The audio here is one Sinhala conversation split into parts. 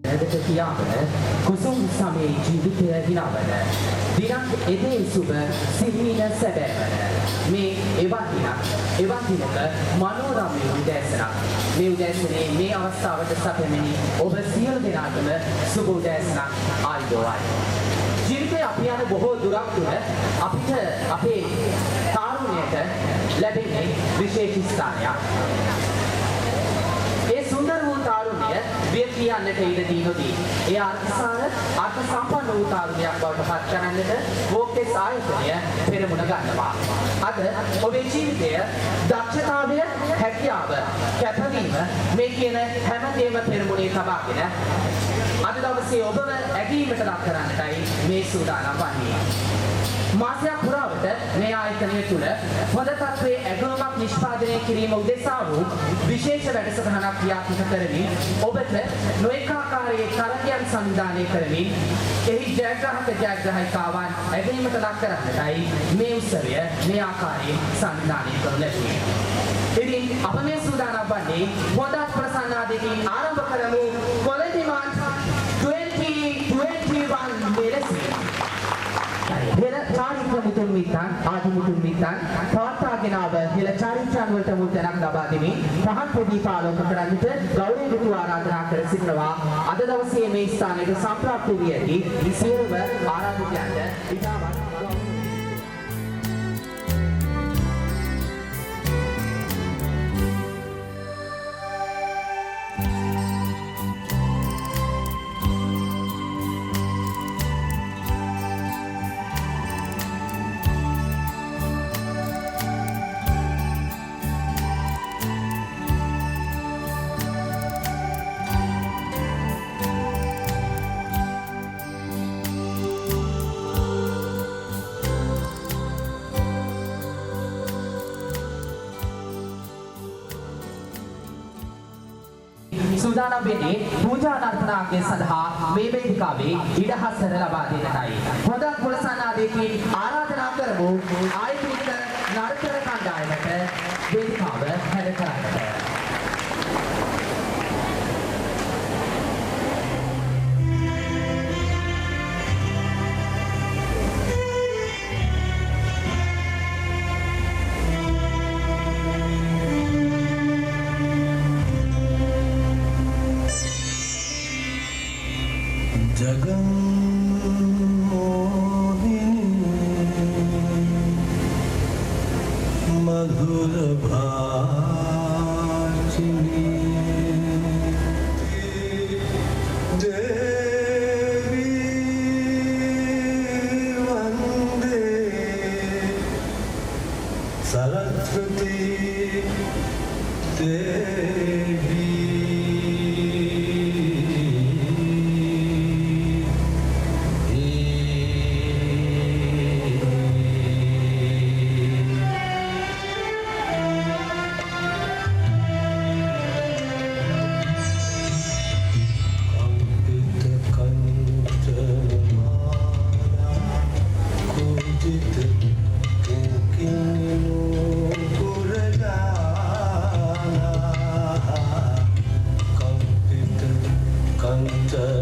ඇදට කියාවන කුසුම් සමයේ ජීවිතය හිනාවන දිනක් එදේ සුබ සිහින සැබෑවන මේ එවන් දිනක මනෝරම්‍ය උදෑසනක් මේ උදෑසනේ මේ අවස්ථාවට සැපෙමිනි ඔබ සියලු දෙනාටම සුබ උදෑසනක් ආයුබෝවන්. ජීවිතේ අපි යන බොහෝ දුරක් තුර අපිට අපේ තාරුණ්‍යයට ලැබෙන්නේ විශේෂ ස්ථානයක්. ඒ සුන්දර වූ තාරුණ්‍ය විය කියන්නට ඉඩ දී නොදී ඒ අර්ථසාර අර්ථ සම්පන්න වූ තාරුණ්‍යයක් බවට පත් කරන්නට වෝකෙස් ආයතනය පෙරමුණ ගන්නවා. අද ඔබේ ජීවිතය දක්ෂතාවය, හැකියාව, කැපවීම මේ කියන හැමදේම පෙරමුණේ තබාගෙන අද දවසේ ඔබව ඇගීමට ලක් කරන්නටයි මේ සූදානම් වන්නේ. මාසයක් පුරාවට මේ ආයතනය තුළ හොඳ තත්ත්වයේ ඇගොමක් නිෂ්පාදනය කිරීම උදෙසා වූ විශේෂ වැඩසටහනක් ක්‍රියාත්මක කරමින් ඔබට නොඑක ආකාරයේ තරගයන් සංවිධානය කරමින් එහි ජයග්‍රාහිකාවන් ඇගීමට ලක් කරන්නටයි මේ උත්සවය මේ ආකාරයෙන් සංවිධානය කරනු ලැබුණේ. ඉතින් අප මේ සූදානම් වන්නේ හොඳත් ප්‍රසන්නාදයකින් ආරම්භ කරමු කොළඹිමාන් 2021 මෙලෙසින්. हेल चारित्र मुतुन मितान आदि मुतुन मितान පවත්වාගෙන ආව हेल චාරිත්‍රයන් වලට මුල් තැනක් ලබා දෙමින් පහත් පොඩි පාලක කරන්නට ගෞරවයෙන් ආරාධනා කර සිටිනවා. අද දවසේ මේ ස්ථානයේ සම්ප්‍රාප්ත වී ඇති සියලුම ආරාධකයන්ට ඉතාමත් සූදානම් වෙන්නේ පූජා නර්තනාංගය සඳහා මේ වේදිකාවේ ඉඩහසර ලබා දෙන්නටයි. හොඳත් මුලසන්නාදයකින් ආරාධනා කරමු ආයතනික නර්තන කණ්ඩායමට වේදිකාව හැද කරන්නට. Pangkal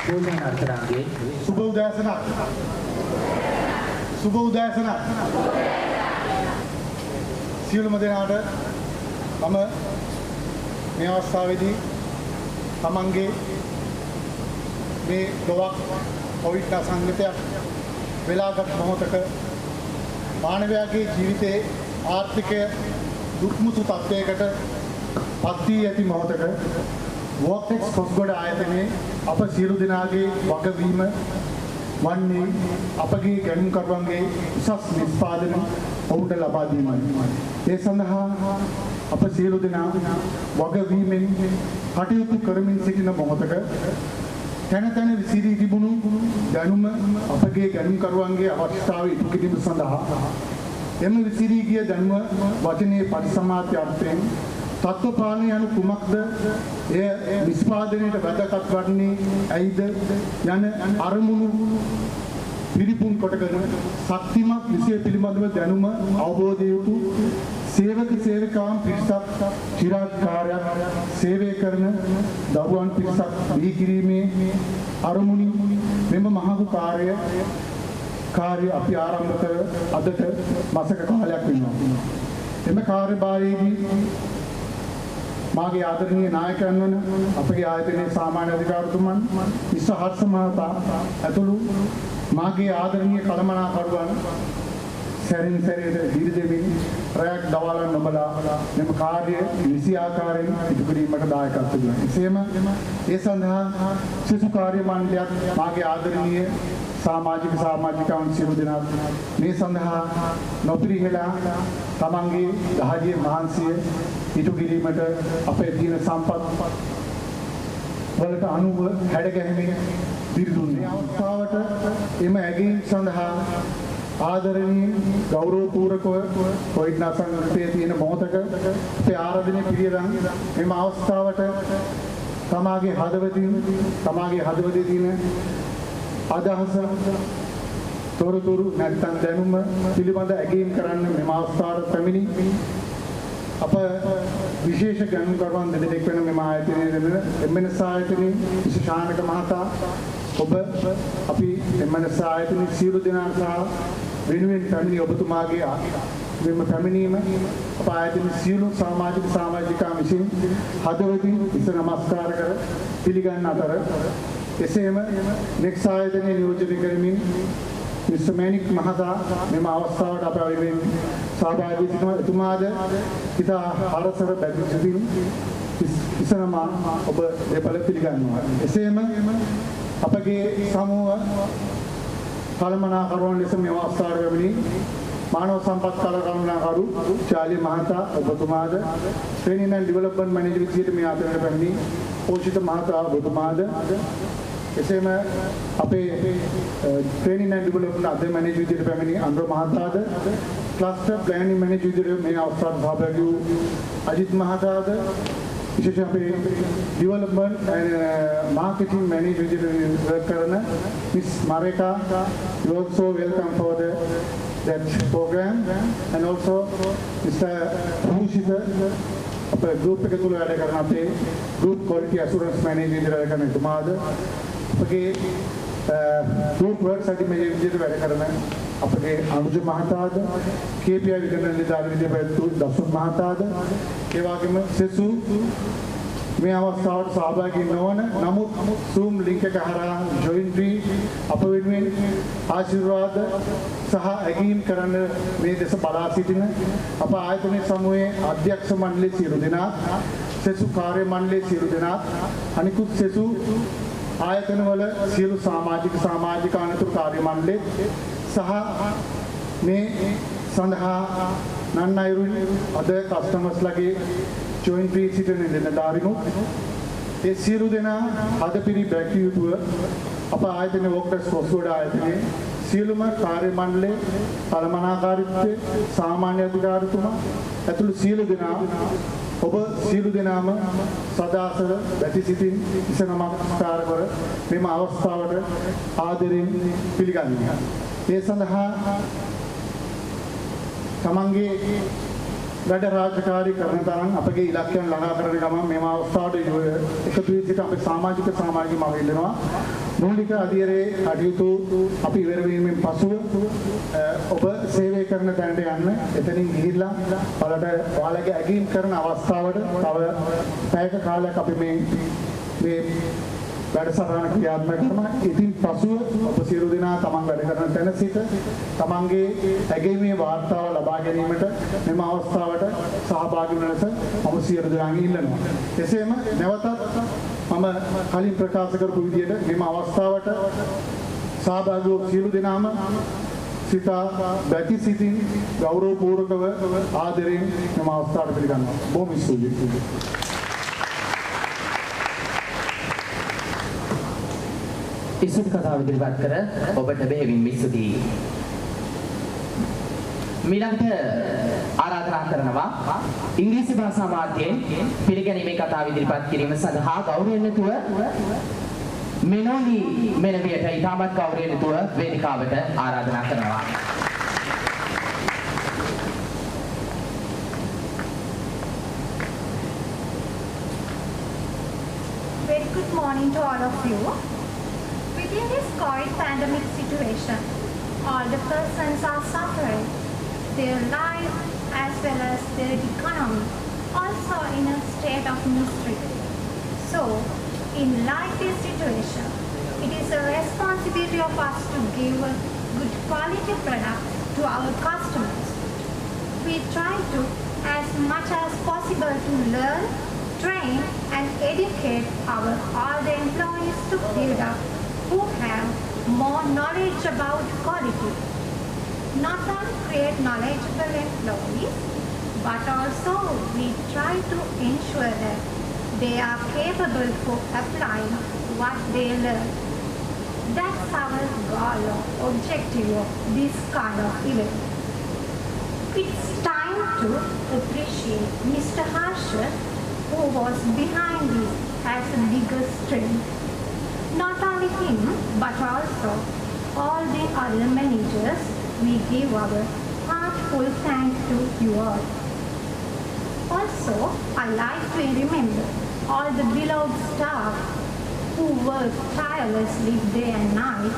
භෝජන අර්ථනාගේ සුබ උදෑසන. සුබ උදෑසන. සියලුම දෙනාට මම මේ අවස්ථාවේදී තමන්ගේ මේ ලොවක් කොවිඩ් සංගතයක් වෙලාගත් මොහොතක මානවයාගේ ජීවිතයේ ආර්ථිකය දුක්මුතු තත්ත්වයකට පත් වී ඇති මොහොතක වෝක්ටෙක්ස් කොස්ගොඩ ආයතනයේ අප සියලු දෙනාගේ වගවීම වන්නේ අපගේ ගැනුම්කරුවන්ගේ උසස් නිෂ්පාදන ඔවුන්ට ලබා දීමයි. ඒ සඳහා අප සියලු දෙනා වගවීමෙන් කටයුතු කරමින් සිටින මොහොතක තැන තැන විසිරී තිබුණු දැනුම අපගේ ගැනුම්කරුවන්ගේ අවශ්‍යතාවය ඉටු කිරීම සඳහා එම විසිරී ගිය දැනුම වචනයේ පරිසමාප්ති අර්ථයෙන් තත්ත්ව පාලනය යනු කුමක්ද? එය නිෂ්පාදනයට වැදගත් වන්නේ ඇයිද? යන අරමුණු පිළිපුන් කොටගෙන ශක්තිමත් විෂය පිළිබඳව දැනුම අවබෝධය යුතු සේවක සේවිකාවන් පිරිසක් චිරාත් කාර්යයක් සේවය කරන දරුවන් පිරිසක් බිහි කිරීමේ අරමුණින් මෙම මහඟු කාර්ය අපි ආරම්භ කර අදට මාසක කාලයක් වෙනවා. එම කාර්යභාරයේදී මාගේ ආදරණීය නායකයන් වන අපගේ ආයතනයේ සාමාන්‍ය අධිකාරිතුමන් විශ්වහර්ෂ මහතා ඇතුළු මාගේ ආදරණීය කළමනාකරුවන් සැරින් සැරේට දීර්ඝ දෙමින් රැයක් දවල්වල නොබලා මෙම කාර්ය නිසි ආකාරයෙන් ඉටු කිරීමට දායකත්ව දුන්නා. එසේම ඒ සඳහා සිසු කාර්ය මණ්ඩලයක් මාගේ ආදරණීය සමාජිකාවන් සියලු දෙනා මේ සඳහා නොපිරිහෙලා තමන්ගේ දහජේ මහන්සිය ඉටු කිරීමට අපේ දින සම්පත් වලට අනුව හැඩගැහෙමින් දිරිදුන්නේ. අවස්ථාවට එම ඇගීම් සඳහා ආදරණීය ගෞරවපූර්වකව කොවිඩ් සංගතයේ තියෙන මොහොතක අපේ ආරාධනය පිළිගන්න මෙම අවස්ථාවට තමාගේ හදවතේ තියෙන අදහස තොරතුරු නැත්නම් දැනුම පිළිබඳ ඇගීම් කරන්න මෙම අවස්ථාවට පැමිණි අප විශේෂ ගැනුම්කරුවන් දෙදෙනෙක් වෙන මෙම ආයතනයේ දෙන එම්එන්එස් ආයතනයේ විශේෂානක මහතා ඔබ අපි එම්එන්එස් ආයතනයේ සියලු දෙනා සහ වෙනුවෙන් පැමිණි ඔබතුමාගේ මෙම පැමිණීම අප ආයතනයේ සියලු සමාජිකා විසින් හදවතින් ඉස නමස්කාර කර පිළිගන්න අතර එසේම නෙක්ස් ආයතනයේ නියෝජනය කරමින් මිස්ටර් මැනික් මහතා මෙම අවස්ථාවට අප වෙනුවෙන් සහභාගී වී එතුමාද ඉතා හරසර බැඳී සිටින් ඉසනම ඔබ දෙපළ පිළිගන්නවා. එසේම අපගේ සමූහ කළමනාකරුවන් ලෙස මේ අවස්ථාවට පැමිණි මානව සම්පත් කළමනාකරු චාලි මහතා ඔබතුමාද ට්‍රේනින් ඇන්ඩ් ඩෙවලොප්මන්ට් මැනේජර් විදියට මේ ආයතනයට පැමිණි පෝෂිත මහතා ඔබතුමාද එසේම අපේ ට්‍රේනින් ඇන්ඩ් ඩෙවලොප්මන්ට් අධ්‍යයන මැනේජර් විදියට පැමිණි අනුර මහතාද ක්ලස්ටර් ප්ලෑනින් මැනේජර් විදියට මේ අවස්ථාවට සහභාගී වූ අජිත් මහතාද විශේෂ අපේ ඩෙවලොප්මන්ට් ඇන්ඩ් මාකටිං මැනේජර් විදියට වර්ක් කරන miss මරේකා you also welcome for that program and also Mr. Bhushita අපේ ගෲප් එක තුල වැඩ කරන අපේ ගෲප් ක්වොලිටි ඇෂුරන්ස් මැනේජර් විදියට වැඩ කරන එතුමාද අපගේ ගෲප් වර්ක් සර්ටිෆිකේට් විදියට වැඩ කරන අපගේ අනුජ මහතාද KPI විගණන නිලධාරී විදියට පැවැත්වූ දසුන් මහතාද ඒ වගේම සෙසු මේ අවස්ථාවට සහභාගී නොවන නමුත් Zoom link එක හරහා join වී අප වෙනුවෙන් ආශිර්වාද සහ ඇගීම් කරන්න මේ දෙස බලා සිටින අප ආයතනයේ සමූහයේ අධ්‍යක්ෂ මණ්ඩලයේ සියලු දෙනා සෙසු කාර්ය මණ්ඩලයේ සියලු දෙනා අනිකුත් සෙසු ආයතනවල සියලු සමාජික අනතුරු කාර්ය මණ්ඩලයේ සහ මේ සඳහා නන් අයුරින් අද කස්ටමර්ස්ලාගේ joint වී සිටින නිලධාරීනුත් ඒ සියලු දෙනා හදපිරි බැකිය යුතුව අප ආයතනයේ වෝක්ටර්ස් කොස්ගොඩ ආයතනයේ සියලුම කාර්ය මණ්ඩලයේ කළමනාකාරීත්වයේ සාමාන්‍ය අධිකාරිතුමා ඇතුළු සියලු දෙනා ඔබ සියලු දෙනාම සදාසර බැති සිටින් ඉස නමස්කාර කර මෙම අවස්ථාවට ආදරෙන් පිළිගන්නවා. ඒ සඳහා තමන්ගේ වැඩ රාජකාරී කරන තරම් අපගේ ඉලක්කයන් ළඟා කරන ගමන් මේ අවස්ථාවට එකතු වී සිට අපේ සමාජික මම ඉල්ලනවා මූලික අධීරයේ කටයුතු අපි ඉවර වීමෙන් පසුව ඔබ සේවය කරන තැනට යන්න එතනින් ගිහිල්ලා ඔයාලගේ ඇගීම් කරන අවස්ථාවට තව පැයක කාලයක් අපි මේ වැඩසටහන ක්‍රියාත්මක කරනවා. ඉතින් පසුව ඔබ සියලු දෙනා තමන් වැඩ කරන තැන සිට තමන්ගේ ඇගීමේ වාර්තාව ලබා ගැනීමට මෙම අවස්ථාවට සහභාගී වන ලෙස මම සියලු දෙනාගෙන් ඉල්ලනවා. එසේම නැවතත් මම කලින් ප්‍රකාශ කරපු විදිහට මෙම අවස්ථාවට සහභාගී වූ සියලු දෙනාම සිතා බැති සිතින් ගෞරවපූර්වකව ආදරයෙන් මෙම අවස්ථාවට පිළිගන්නවා. බොහොම ස්තුතියි. ඉසුත් කතාව ඉදිරිපත් කර ඔබට බෙහෙවින් ස්තුතියි. මීළඟට ආරාධනා කරනවා ඉංග්‍රීසි භාෂා මාධ්‍යයෙන් පිළිගැනීමේ කතාව ඉදිරිපත් කිරීම සඳහා ගෞරවයෙන් යුතුව මෙනෝලි මෙනවියට ඉතාමත් ගෞරවයෙන් යුතුව වේදිකාවට ආරාධනා කරනවා. Very good morning to all of you. Within this COVID pandemic situation, all the persons are suffering their life as well as their economy, also in a state of misery. So, in like this situation, it is a responsibility of us to give a good quality product to our customers. We try to, as much as possible, to learn, train and educate all the employees to build up who have more knowledge about quality. Not only create knowledgeable employees, but also we try to ensure that they are capable for applying what they learn. That's our goal or objective of this kind of event. It's time to appreciate Mr. Harsha, who was behind this as the biggest strength. Not only him, but also all the other managers, we give our heartfelt thanks to you all. Also, I like to remember all the beloved staff who work tirelessly day and night,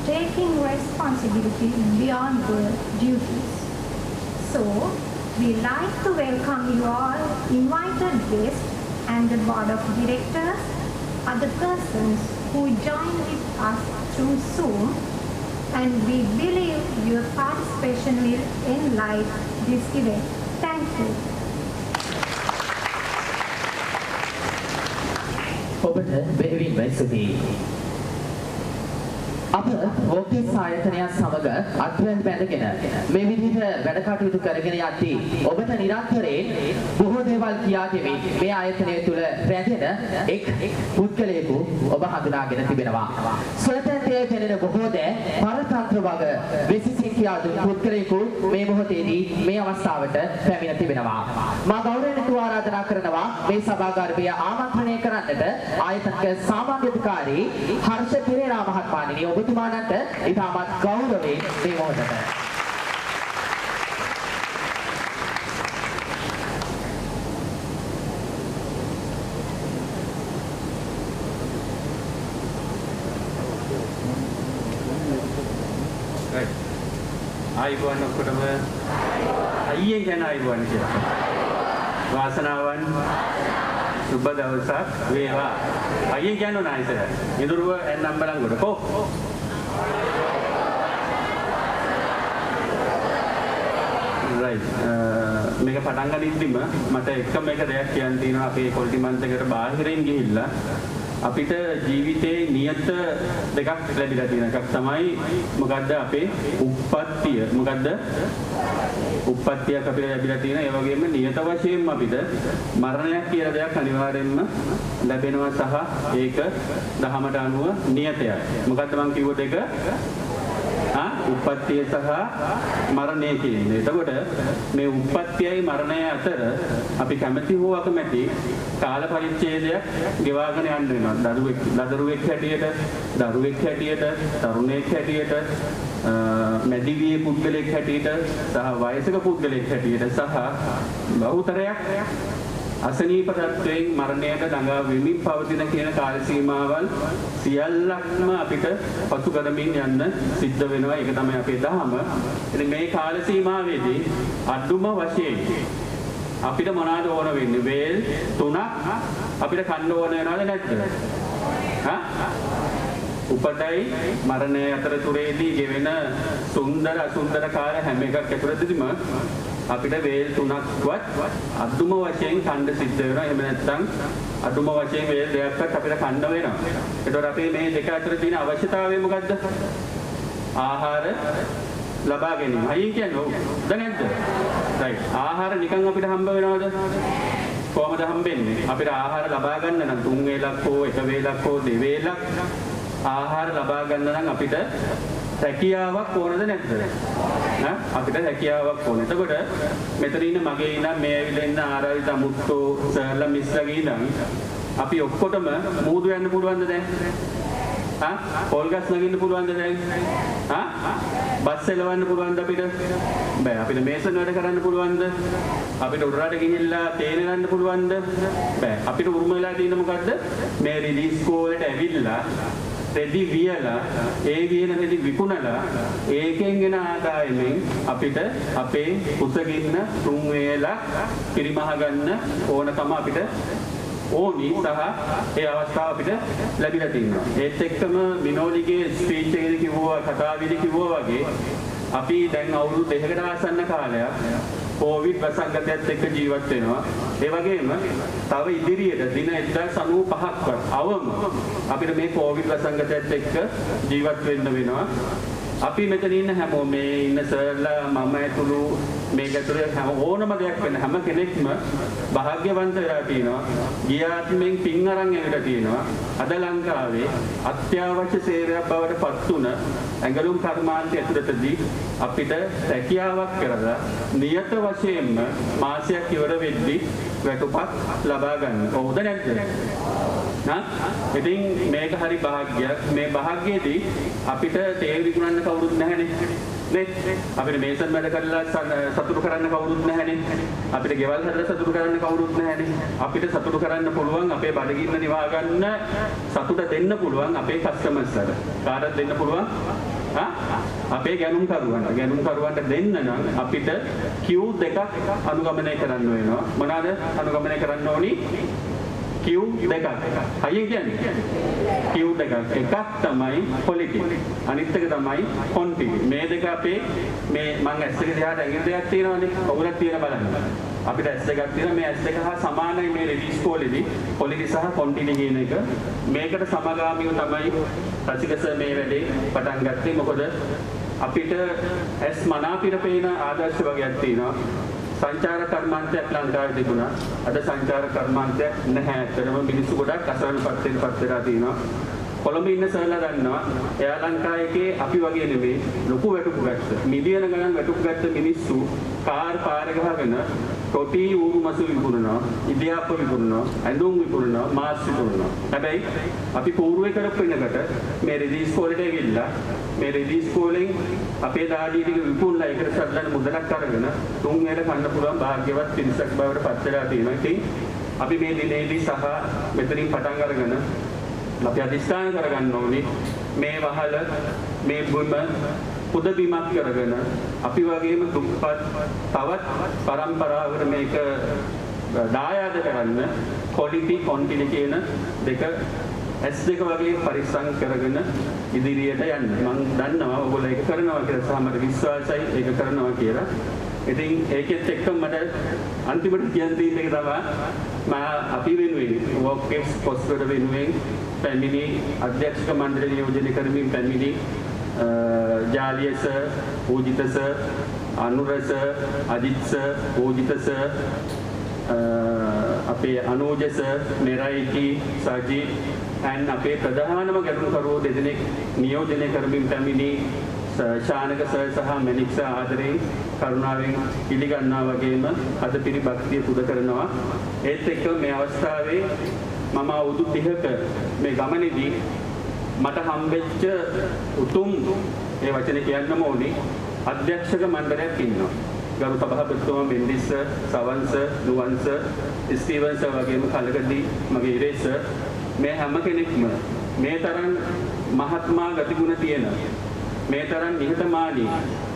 taking responsibility beyond their duties. So, we like to welcome you all, invited guests and the board of directors, other persons who join with us through Zoom, and we believe your participation will enliven this event. Thank you. ඔබට බෙහෙවින්ම ස්තුතියි. අප වෝකේස් ආයතනයත් සමග අත්වැල් බැඳගෙන මේ විදිහට වැඩ කටයුතු කරගෙන යද්දී ඔබට නිරන්තරයෙන් බොහෝ දේවල් කියා දෙමින් මේ ආයතනය තුළ රැඳෙන එක් පුද්ගලයෙකු ඔබ හඳුනාගෙන තිබෙනවා. ස්වතන්ත්‍රයේ දැනෙන බොහෝ දෑ පරතන්ත්‍ර වග විසිසින් කියා දුන් පුද්ගලයෙකු මේ මොහොතේදී මේ අවස්ථාවට පැමිණ තිබෙනවා. මා ගෞරවයෙන් ආරාධනා කරනවා මේ සභාගාරය ආමන්ත්‍රණය කරන්නට ආයතනික සාමාන්‍යාධිකාරී හර්ෂ පෙරේරා මහත්මයාණනි ඔබතුමාණන්ට ඉතාමත් ගෞරවයෙන් මේ මොහොතට ආයිබෝන් ඔක්කොටම අයියෙන් කියන ආයිබෝන් කියලා. වාසනාවන් සුබ දවසක් වේවා. අයියෙන් කියන ඕන ආයිසර. ඉදුරුව එන්නම් බලංගොඩ කො. රයිට්. මේක පටන් ගනිද්දිම මට එකම එක දෙයක් කියන්න තියෙනවා අපේ කොල්ටි මන්ත් එකට බාහිරින් ගිහිල්ලා අපිට ජීවිතේ නියත දෙකක් ලැබිලා තියෙන එකක් තමයි මොකද්ද අපේ උප්පත්තිය. මොකද්ද? උප්පත්තියක් අපිට ලැබිලා තියෙන. ඒ වගේම නියත වශයෙන්ම අපිට මරණයක් කියලා දෙයක් අනිවාර්යෙන්ම ලැබෙනවා සහ ඒක දහමට අනුව නියතයක්. මොකද්ද මම කිව්ව දෙක? උප්පත්තිය සහ මරණය කියන්නේ. එතකොට මේ උප්පත්තියයි මරණය අතර අපි කැමති හෝ අකමැති කාල පරිච්ඡේදයක් ගෙවාගෙන යන්න වෙනවා. දරුවෙක් හැටියට, තරුණයෙක් හැටියට, මැදිවියේ පුද්ගලයෙක් හැටියට සහ වයසක පුද්ගලයෙක් හැටියට සහ බහුතරයක් අසනීප තත්වයෙන් මරණයට ළඟා වෙමින් පවතින කියන කාල සීමාවල් සියල්ලක්ම අපිට පසු කරමින් යන්න සිද්ධ වෙනවා. ඒක තමයි අපේ දහම. ඉතින් මේ කාල සීමාවේදී අඩුම වශයෙන් අපිට මොනවාද ඕන වෙන්නේ? වේල් 3ක් අපිට කන්න ඕන වෙනවද නැද්ද? උපතයි මරණය අතරතුරේදී ගෙවෙන සුන්දර අසුන්දර කාල හැම එකක් ඇතුළතදීම අපිට වේල් 3ක්වත් අදුම වශයෙන් කන්න සිද්ධ වෙනවා. එහෙම නැත්නම් අදුම වශයෙන් වේල් 2ක්වත් අපිට කන්න වෙනවා. ඒතකොට අපේ මේ දෙක අතර තියෙන අවශ්‍යතාවය මොකද්ද? ආහාර ලබා ගැනීම. අයින් කියන්නේ ඔව්. දැන් නැද්ද? රයිට්. ආහාර නිකන් අපිට හම්බ වෙනවද? කොහමද හම්බෙන්නේ? අපිට ආහාර ලබා ගන්න නම් 3 වේලක් හෝ 1 වේලක් හෝ 2 වේලක් ආහාර ලබා ගන්න නම් අපිට හැකියාවක් ඕනද නැද්ද? අපිට හැකියාවක් ඕන. එතකොට මෙතන ඉන්න මගේ ඉඳන් මේ ඇවිල්ලා ඉන්න ආරාධිත මුත්තෝ සර්ලා මිස්ලාගේ ඉඳන් අපි ඔක්කොටම මූදු යන්න පුළුවන්ද දැන්? පොල්ගස් නගින්න පුළුවන්ද දැන්? බස් එලවන්න පුළුවන්ද අපිට? බෑ. අපිට මේසන් වැඩ කරන්න පුළුවන්ද? අපිට උඩරට ගිහිල්ලා තේන ගන්න පුළුවන්ද? බෑ. අපිට උරුම වෙලා තියෙන මොකද්ද? මේ රිලීස් කෝලට ඇවිල්ලා රෙදි වියලා ඒ වියන රෙදි විකුණලා ඒකෙන් එන ආදායමෙන් අපිට අපේ කුසගින්න 3 වේලක් පිරිමහ ගන්න ඕනකම අපිට ඕනි සහ ඒ අවස්ථාව අපිට ලැබිලා තියෙනවා. ඒත් එක්කම විනෝලිගේ ස්පීච් එකේදී කිව්වා කතාවේදී කිව්වා වගේ අපි දැන් අවුරුදු 2කට ආසන්න කාලයක් කොවිඩ් වසංගතයත් එක්ක ජීවත් වෙනවා. ඒ වගේම තව ඉදිරියට දින 1095ක්වත් අවම අපිට මේ කොවිඩ් වසංගතයත් එක්ක ජීවත් වෙන්න වෙනවා. අපි මෙතන ඉන්න හැමෝම මේ ඉන්න සර්ලා මම ඇතුළු මේ ගැතුලේ හැම ඕනම දෙයක් වෙන හැම කෙනෙක්ම වාග්යවන්ත වෙලා තියෙනවා. ගිය ආත්මෙන් පින් අරන් ඇවිල්ලා තියෙනවා. අද ලංකාවේ අත්‍යවශ්‍ය සේවයක් බවට පත් වුණ ඇඟලුම් කර්මාන්තය ඇතුළතදී අපිට රැකියාවක් කරලා නියත වශයෙන්ම මාසයක් ඉවර වෙද්දී වැටුපක් ලබා ගන්න. කොහොමද නැද්ද? ඉතින් මේක හරි භාග්‍යයක්. මේ භාග්‍යයේදී අපිට තේල් විකුණන්න කවුරුත් නැහැනේ. නේ? අපිට මේසන් වැඩ කරලා සතුටු කරන්න කවුරුත් නැහැනේ. අපිට ගෙවල් හදලා සතුටු කරන්න කවුරුත් නැහැනේ. අපිට සතුටු කරන්න පුළුවන් අපේ බඩගින්න නිවා ගන්න සතුට දෙන්න පුළුවන් අපේ කස්ටමර්ස්ලා. කාටද දෙන්න පුළුවන්? අපේ ගැනුම්කරුවන්ට දෙන්න නම් අපිට Q2ක් අනුගමනය කරන්න වෙනවා. මොනවාද අනුගමනය කරන්න ඕනි? Q2ක්. අයියෙන් කියන්නේ Q2ක්. එකක් තමයි quality. අනිත් එක තමයි quantity. මේ දෙක අපේ මේ මම ඇස් එක දිහාට ඇඟිලි දෙකක් තියෙනවානේ. ඔයගොල්ලෝ තියෙන බලන්න. අපිට ඇස් දෙකක් තියෙනවා. මේ ඇස් දෙක හා සමානයි මේ රිලීස් කෝලෙදී quality සහ quantity කියන එක. මේකට සමගාමීව තමයි රසිකස මේ වැඩේ පටන් ගත්තේ. මොකද අපිට ඇස් මනාපිට පේන ආදර්ශ වගේක් තියෙනවා. සංචාර කර්මාන්තයක් ලංකාවේ තිබුණා. අද සංචාර කර්මාන්තයක් නැහැ. ඇත්තටම මිනිස්සු ගොඩක් අසරණපත් වෙලා තියෙනවා. කොළඹ ඉන්න සර්ලා දන්නවා. එයා ලංකාවේ අපි වගේ නෙමෙයි ලොකු වැටුප් ගත්ත. මිලියන ගණන් වැටුප් ගත්ත මිනිස්සු කාර් පාර ගහගෙන තොටි ඌරු මසු විකුණනවා, ඉදියාප්ප විකුණනවා, ඇඳුම් විකුණනවා, මාස් විකුණනවා. හැබැයි අපි කෝරුවේ කරපු වෙනකට මේ රිලීස් කෝලෙට ගිහිල්ලා මේ රිලීස් කෝලෙන් අපේ දාඩිය ටික විකුණලා ඒකට සල්ලන මුදලක් අරගෙන 3 වේල කන්න පුළුවන් භාග්‍යවත් පිරිසක් බවට පත් වෙලා තියෙනවා. ඉතින් අපි මේ දිනේදී සහ මෙතනින් පටන් අරගෙන අපි අධිෂ්ඨාන කරගන්න ඕනේ මේ වහල මේ බුම පුද බිමක් කරගෙන අපි වගේම දුප්පත් තවත් පරම්පරාවකට මේක දායාද කරන්න quality quantity කියන දෙක S2 වගේ පරිස්සම් කරගෙන ඉදිරියට යන්න. මම දන්නවා ඔයගොල්ලෝ ඒක කරනවා කියලා සහ මට විශ්වාසයි ඒක කරනවා කියලා. ඉතින් ඒකෙත් එක්ක මට අන්තිමට කියන්න තියෙන එක තමයි අපි වෙනුවෙන් වොක්කෙස් පොස්ටර් වෙනුවෙන් පැමිණි අධ්‍යක්ෂක මණ්ඩලය නියෝජනය කරමින් පැමිණි Jaliya sir, Pujitha sir, Anura sir, Ajith sir, Pujitha sir, අපේ අනෝජ සර්, මෙරයිටි, සජිත් and අපේ ප්‍රධානම ගැටුම්කරුවෝ දෙදෙනෙක් නියෝජනය කරමින් පැමිණි ශානක සර් සහ මෙනික් සර් ආදරයෙන් කරුණාවෙන් පිළිගන්නා වගේම අද පිරිබක්තිය පුද කරනවා. ඒත් එක්ක මේ අවස්ථාවේ මම අවුරුදු 30ක මේ ගමනේදී මට හම්බෙච්ච උතුම් ඒ වචනේ කියන්නම ඕනේ අධ්‍යක්ෂක මණ්ඩලයක් ඉන්නවා. ගරු සභාපතිතුමා බෙන්ඩිස් සවන්ස නුවන්ස ස්ටීවන්ස් වගේම කලකදී මගේ ඉරේස මේ හැම කෙනෙක්ම මේ තරම් මහත්මා ගතිගුණ තියෙන මේ තරම් නිහතමානී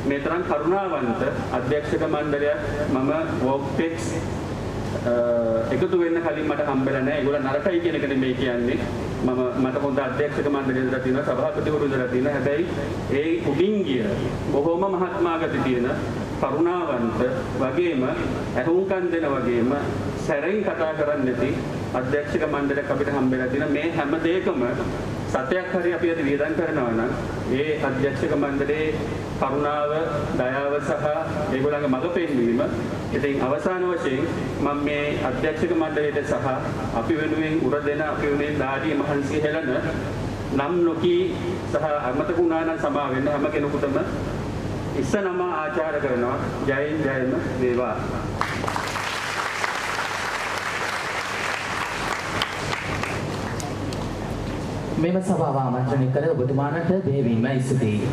මේ තරම් කරුණාවන්ත අධ්‍යක්ෂක මණ්ඩලයක් මම වොක්ටෙක්ස් එකතු වෙන්න කලින් මට හම්බෙලා නැහැ. ඒගොල්ලෝ නරකයි කියන එක නෙමෙයි කියන්නේ. මට හොඳ අධ්‍යක්ෂක මණ්ඩලයක් ඉඳලා තියෙනවා, සභාපතිවරු ඉඳලා තියෙනවා. හැබැයි ඒ උඩින් ගිය බොහොම මහත්මා ගති තියෙන කරුණාවන්ත වගේම අහුම්කම් දෙන වගේම සැරෙන් කතා කරන්නේ නැති අධ්‍යක්ෂක මණ්ඩලයක් අපිට හම්බෙලා තියෙනවා. මේ හැම දෙයකම සතයක් හරි අපි අද වියදම් කරනවා නම් ඒ අධ්‍යක්ෂක මණ්ඩලයේ කරුණාව, දයාව සහ ඒගොල්ලන්ගේ මඟ පෙන්වීම. ඉතින් අවසාන වශයෙන් මම මේ අධ්‍යක්ෂක මණ්ඩලයට සහ අපි වෙනුවෙන් උරදෙන අපි වෙනුවෙන් දාඩිය මහන්සිය හෙළන නම් නොකී සහ අමතක වුණා නම් සමා වෙන්න හැම කෙනෙකුටම ඉස්සනම ආචාර කරනවා. ජයෙන් ජයම වේවා. මෙම සභාව ආමන්ත්‍රණය කළ ඔබතුමාණන්ට බෙහෙවින්ම ස්තුතියි.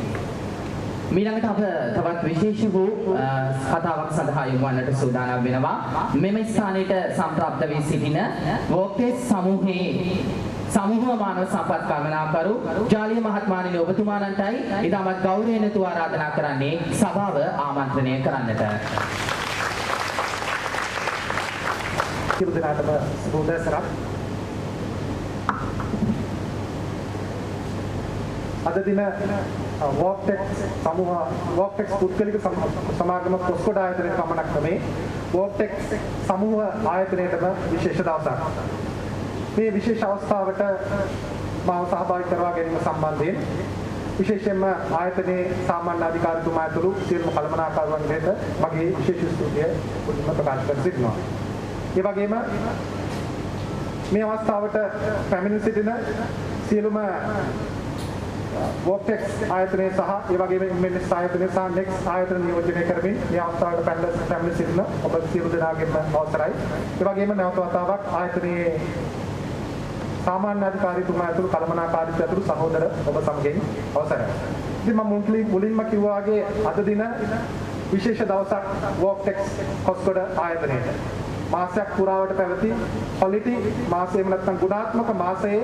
මීළඟට අප තවත් විශේෂ වූ කතාවක් සඳහා යොමු වන්නට සූදානම් වෙනවා. මෙම ස්ථානයට සම්ප්‍රාප්ත වී සිටින වෝක්ටෙස් සමූහයේ සමූහ මානව සම්පත් කළමනාකරු ජාලිය මහත්මයාණනි ඔබතුමාණන්ටයි ඉතාමත් ගෞරවයෙන් යුතුව ආරාධනා කරන්නේ සභාව ආමන්ත්‍රණය කරන්නට. සියලු දෙනාටම සුබෝදෑසනක්. අද දින වෝක්ටෙක්ස් පුද්ගලික සමාගම කොස්කොඩ ආයතනයේ පමණක් නෙමේ වෝක්ටෙක්ස් සමූහ ආයතනයේටම විශේෂ දවසක්. මේ විශේෂ අවස්ථාවට මාව සහභාගී කරවා ගැනීම සම්බන්ධයෙන් විශේෂයෙන්ම ආයතනයේ සාමාන්‍ය අධිකාරීතුමා ඇතුළු සියලුම කළමනාකරුවන් වෙත මගේ විශේෂ ස්තුතිය ප්‍රකාශ කර සිටිනවා. ඒ වගේම මේ අවස්ථාවට පැමිණ සිටින සියලුම වෝක්ටෙක්ස් ආයතනයේ සහ ඒ වගේම MNS ආයතනයේ සහ නෙක්ස් ආයතන නියෝජනය කරමින් මේ අවස්ථාවට පැමිණ සිටින ඔබ සියලු දෙනාගේම අවසරයි. ඒ වගේම නැවත වතාවක් ආයතනයේ සාමාන්‍ය අධිකාරීතුමා ඇතුළු කළමනාකාරීත්වය ඇතුළු සහෝදර ඔබ සමගින් අවසරයි. ඉතින් මම මුලින්ම කිව්වා වගේ අද දින විශේෂ දවසක් වෝක්ටෙක්ස් කොස්කොඩ ආයතනයේ මාසයක් පුරාවට පැවති ක්වොලිටි මාසෙම නැත්නම් ගුණාත්මක මාසයේ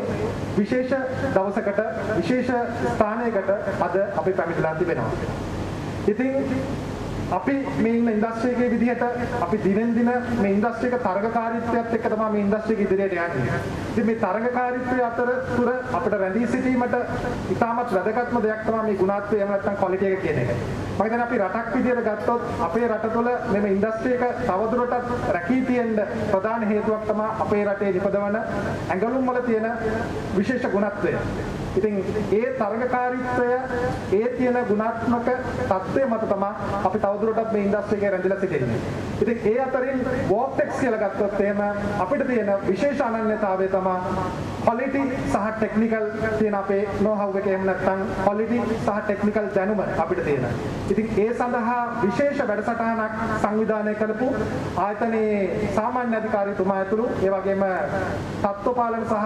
විශේෂ දවසකට විශේෂ ස්ථානයකට අද අපි පැමිණලා තිබෙනවා. ඉතින් අපි මේ ඉන්න ඉන්ඩස්ට්‍රි එකේ විදිහට අපි දිනෙන් දින මේ ඉන්ඩස්ට්‍රි එක තරගකාරීත්වයත් එක්ක තමයි මේ ඉන්ඩස්ට්‍රි එක ඉදිරියට යන්නේ. ඉතින් මේ තරගකාරීත්වය අතරතුර අපිට රැඳී සිටීමට ඉතාමත් වැදගත්ම දෙයක් තමයි මේ ගුණාත්මය එහෙම නැත්නම් ක්වොලිටි එක කියන එක. මම හිතන්නේ අපි රටක් විදිහට ගත්තොත් අපේ රට තුළ මේ ඉන්ඩස්ට්‍රි එක තවදුරටත් රැකී තියෙන්න ප්‍රධාන හේතුවක් තමයි අපේ රටේ නිපදවන ඇඟලුම් වල තියෙන විශේෂ ගුණත්වය. ඉතින් ඒ තරගකාරීත්වය ඒ තියෙන ගුණාත්මක තත්ත්වය මත තමයි අපි තවදුරටත් මේ ඉන්ඩස්ට්‍රි එකේ රැඳිලා සිටින්නේ. ඉතින් ඒ අතරින් වෝක්ටෙක්ස් කියලා ගත්තොත් එහෙම අපිට තියෙන විශේෂ අනන්‍යතාවය තමයි ක්වොලිටි සහ ටෙක්නිකල් තියෙන අපේ know-how එක එහෙම නැත්නම් ක්වොලිටි සහ ටෙක්නිකල් දැනුම අපිට තියෙන. ඉතින් ඒ සඳහා විශේෂ වැඩසටහනක් සංවිධානය කරපු ආයතනයේ සාමාන්‍ය අධිකාරීතුමා ඇතුළු ඒ වගේම තත්ත්වපාලන සහ